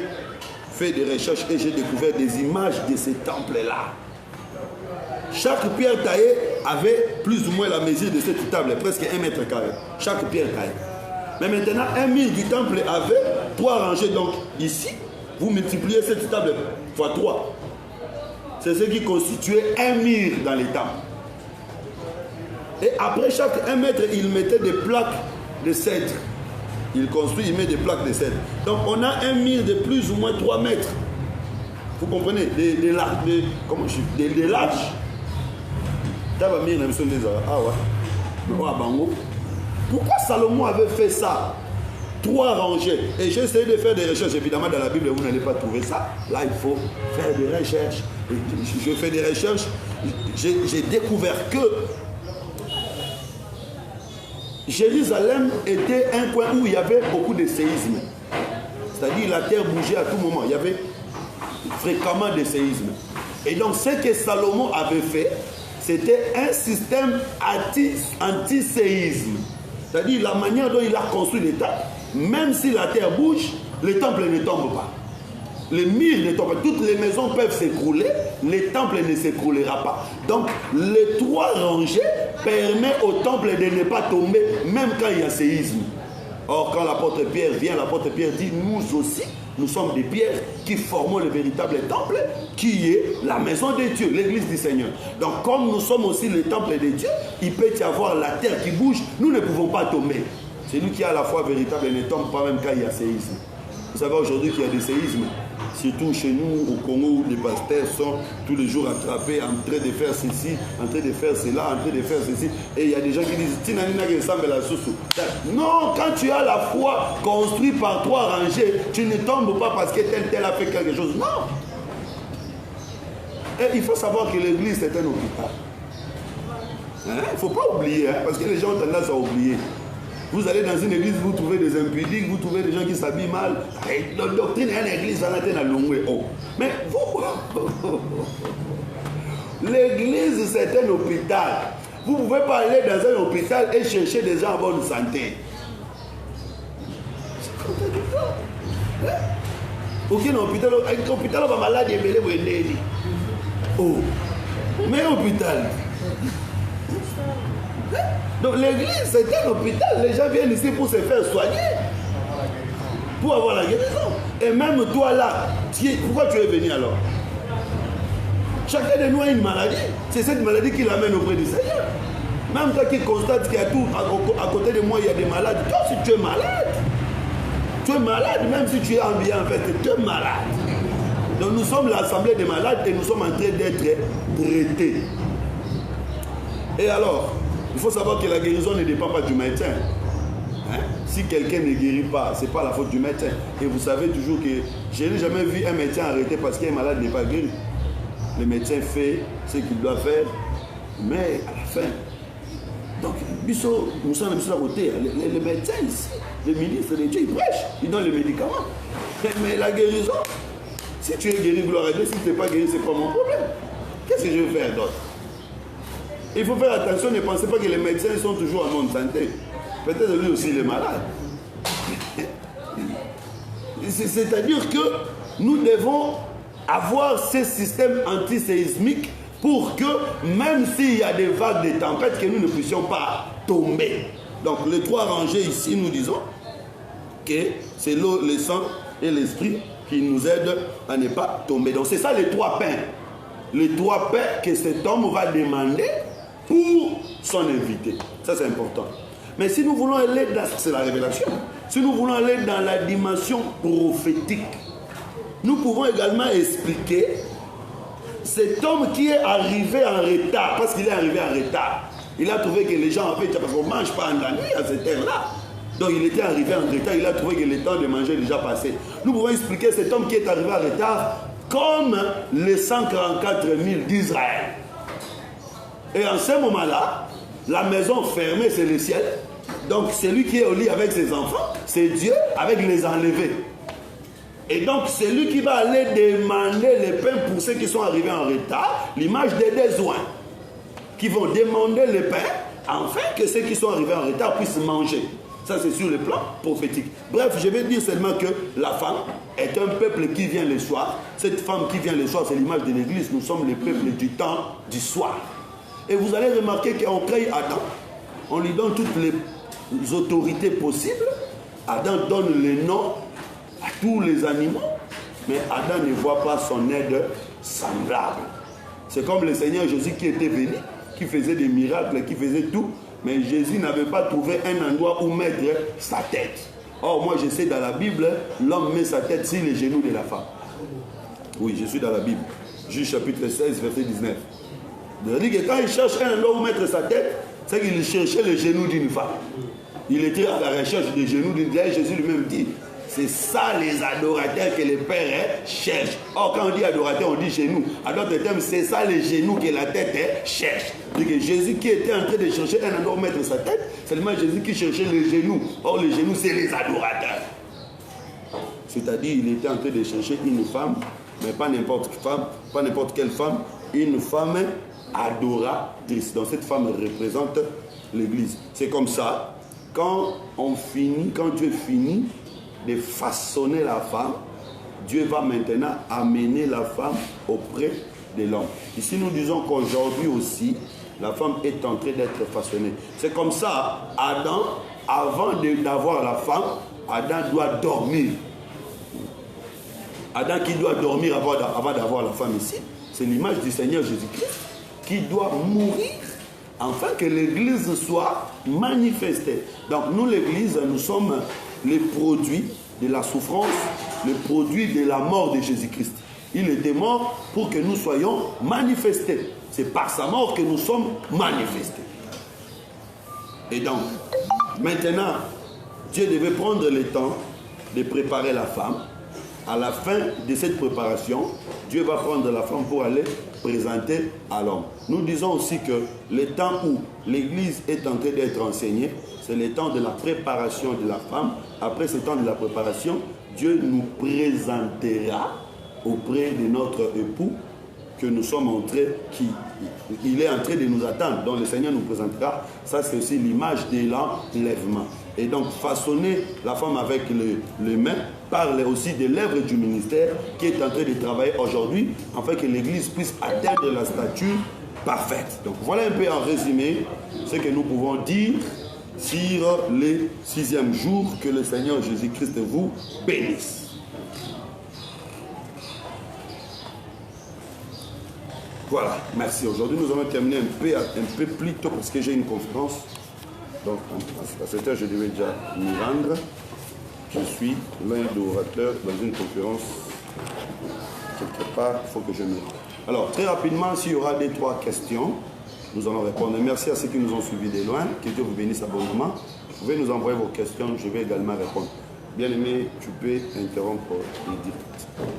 fait des recherches et j'ai découvert des images de ces temples-là. Chaque pierre taillée avait plus ou moins la mesure de cette table, presque 1 mètre carré. Chaque pierre taillée. Mais maintenant, un mur du temple avait 3 rangées. Donc ici, vous multipliez cette table fois 3. C'est ce qui constituait un mur dans les temples. Et après chaque 1 mètre, il mettait des plaques de cèdre. Il construit, il met des plaques de cèdre. Donc on a un mur de plus ou moins 3 mètres. Vous comprenez? Des larges. Pourquoi Salomon avait fait ça? 3 rangées. Et j'ai essayé de faire des recherches. Évidemment, dans la Bible, vous n'allez pas trouver ça. Là, il faut faire des recherches. Je fais des recherches. J'ai découvert que Jérusalem était un coin où il y avait beaucoup de séismes. C'est-à-dire la terre bougeait à tout moment. Il y avait fréquemment des séismes. Et donc, ce que Salomon avait fait, c'était un système anti-séisme. C'est-à-dire la manière dont il a construit les temples, même si la terre bouge, les temples ne tombent pas. Les murs ne tombent pas. Toutes les maisons peuvent s'écrouler, les temples ne s'écroulera pas. Donc, les 3 rangées permettent au temple de ne pas tomber, même quand il y a séisme. Or, quand l'apôtre Pierre vient, l'apôtre Pierre dit, nous aussi, nous sommes des pierres qui formons le véritable temple, qui est la maison de Dieu, l'église du Seigneur. Donc, comme nous sommes aussi le temple de Dieu, il peut y avoir la terre qui bouge, nous ne pouvons pas tomber. Celui qui a la foi véritable ne tombe pas même quand il y a séisme. Vous savez aujourd'hui qu'il y a des séismes, surtout chez nous au Congo où les pasteurs sont tous les jours attrapés en train de faire ceci, en train de faire cela, en train de faire ceci. Et il y a des gens qui disent non, quand tu as la foi construite par 3 rangées, tu ne tombes pas parce que tel a fait quelque chose. Non. Et il faut savoir que l'église c'est un hôpital. Il ne faut pas oublier, parce que les gens ont tendance à oublier. Vous allez dans une église, vous trouvez des impudiques, vous trouvez des gens qui s'habillent mal. La doctrine est une église, mais vous, l'église c'est un hôpital. Vous ne pouvez pas aller dans un hôpital et chercher des gens en bonne santé. C'est contradictoire. Aucun hôpital, on va malade et belé. Oh, mais hôpital. Donc l'église c'est un hôpital, les gens viennent ici pour se faire soigner, pour avoir la guérison. Et même toi là, pourquoi tu es venu alors? Chacun de nous a une maladie, c'est cette maladie qui l'amène auprès du Seigneur. Même toi qui constate qu'il y a tout, à côté de moi il y a des malades, toi si tu es malade, même si tu es en bien en fait, tu es malade. Donc nous sommes l'assemblée des malades et nous sommes en train d'être traités. Et alors, il faut savoir que la guérison ne dépend pas du médecin. Si quelqu'un ne guérit pas, ce n'est pas la faute du médecin. Et vous savez toujours que je n'ai jamais vu un médecin arrêté parce qu'un malade n'est pas guéri. Le médecin fait ce qu'il doit faire, mais à la fin. Donc, nous sommes à côté. Les médecins ici, les ministres de Dieu, ils prêchent, ils donnent les médicaments. Mais la guérison, si tu es guéri, gloire à Dieu, si tu n'es pas guéri, ce n'est pas mon problème. Qu'est-ce que je vais faire d'autre? Il faut faire attention, ne pensez pas que les médecins sont toujours en bonne santé. Peut-être lui aussi il est malade. C'est-à-dire que nous devons avoir ce système antiséismique pour que, même s'il y a des vagues de tempêtes, que nous ne puissions pas tomber. Donc les 3 rangées ici, nous disons que c'est l'eau, le sang et l'esprit qui nous aident à ne pas tomber. Donc c'est ça les 3 pains. Les 3 pains que cet homme va demander pour son invité. Ça c'est important. Mais si nous voulons aller dans... C'est la révélation. Si nous voulons aller dans la dimension prophétique, nous pouvons également expliquer cet homme qui est arrivé en retard, parce qu'il est arrivé en retard. Il a trouvé que les gens, en fait, parce qu'on ne mange pas en la nuit à cette heure-là. Donc il était arrivé en retard, il a trouvé que le temps de manger est déjà passé. Nous pouvons expliquer cet homme qui est arrivé en retard comme les 144 000 d'Israël. Et en ce moment-là, la maison fermée, c'est le ciel. Donc celui qui est au lit avec ses enfants, c'est Dieu avec les enlevés. Et donc c'est lui qui va aller demander les pains pour ceux qui sont arrivés en retard, l'image des besoins. qui vont demander le pain, afin que ceux qui sont arrivés en retard puissent manger. Ça, c'est sur le plan prophétique. Bref, je vais dire seulement que la femme est un peuple qui vient le soir. Cette femme qui vient le soir, c'est l'image de l'église. Nous sommes le peuple du temps du soir. Et vous allez remarquer qu'on crée Adam. On lui donne toutes les autorités possibles. Adam donne le nom à tous les animaux. Mais Adam ne voit pas son aide semblable. C'est comme le Seigneur Jésus qui était venu, qui faisait des miracles, qui faisait tout. Mais Jésus n'avait pas trouvé un endroit où mettre sa tête. Or, moi, je sais dans la Bible, l'homme met sa tête sur les genoux de la femme. Oui, je suis dans la Bible. Juge chapitre 16, verset 19. C'est-à-dire que quand il cherche un endroit où mettre sa tête, c'est qu'il cherchait les genoux d'une femme. Il était à la recherche des genoux d'une femme. Jésus lui-même dit, c'est ça les adorateurs que les pères cherchent. Or, quand on dit adorateur, on dit genoux. À d'autres termes, c'est ça les genoux que la tête cherche. C'est que Jésus qui était en train de chercher un endroit où mettre sa tête, c'est seulement Jésus qui cherchait les genoux. Or, les genoux, c'est les adorateurs. C'est-à-dire, il était en train de chercher une femme, mais pas n'importe quelle femme, une femme adoratrice. Donc, cette femme représente l'Église. C'est comme ça, quand Dieu finit de façonner la femme, Dieu va maintenant amener la femme auprès de l'homme. Ici, nous disons qu'aujourd'hui aussi, la femme est en train d'être façonnée. C'est comme ça, Adam, avant d'avoir la femme, Adam doit dormir. Adam qui doit dormir avant d'avoir la femme ici, c'est l'image du Seigneur Jésus-Christ qui doit mourir afin que l'Église soit manifestée. Donc nous, l'Église, nous sommes les produits de la souffrance, le produit de la mort de Jésus-Christ. Il était mort pour que nous soyons manifestés. C'est par sa mort que nous sommes manifestés. Et donc, maintenant, Dieu devait prendre le temps de préparer la femme. À la fin de cette préparation, Dieu va prendre la femme pour aller présenter à l'homme. Nous disons aussi que le temps où l'Église est en train d'être enseignée, c'est le temps de la préparation de la femme. Après ce temps de la préparation, Dieu nous présentera auprès de notre époux que nous sommes en train, il est en train de nous attendre. Donc le Seigneur nous présentera. Ça, c'est aussi l'image de l'enlèvement. Et donc façonner la femme avec les mains parle aussi de l'œuvre du ministère qui est en train de travailler aujourd'hui afin que l'Église puisse atteindre la stature parfaite. Donc voilà un peu en résumé ce que nous pouvons dire sur le 6e jour. Que le Seigneur Jésus-Christ vous bénisse. Voilà, merci. Aujourd'hui, nous allons terminer un peu plus tôt parce que j'ai une conférence. Donc, à cette heure, je devais déjà m'y rendre. Je suis l'un des orateurs dans une conférence. Quelque part, il faut que je me rende. Alors, très rapidement, s'il y aura 2-3 questions, nous allons répondre. Merci à ceux qui nous ont suivis de loin. Que Dieu vous bénisse abondamment. Vous pouvez nous envoyer vos questions. Je vais également répondre. Bien-aimé, tu peux interrompre les directs.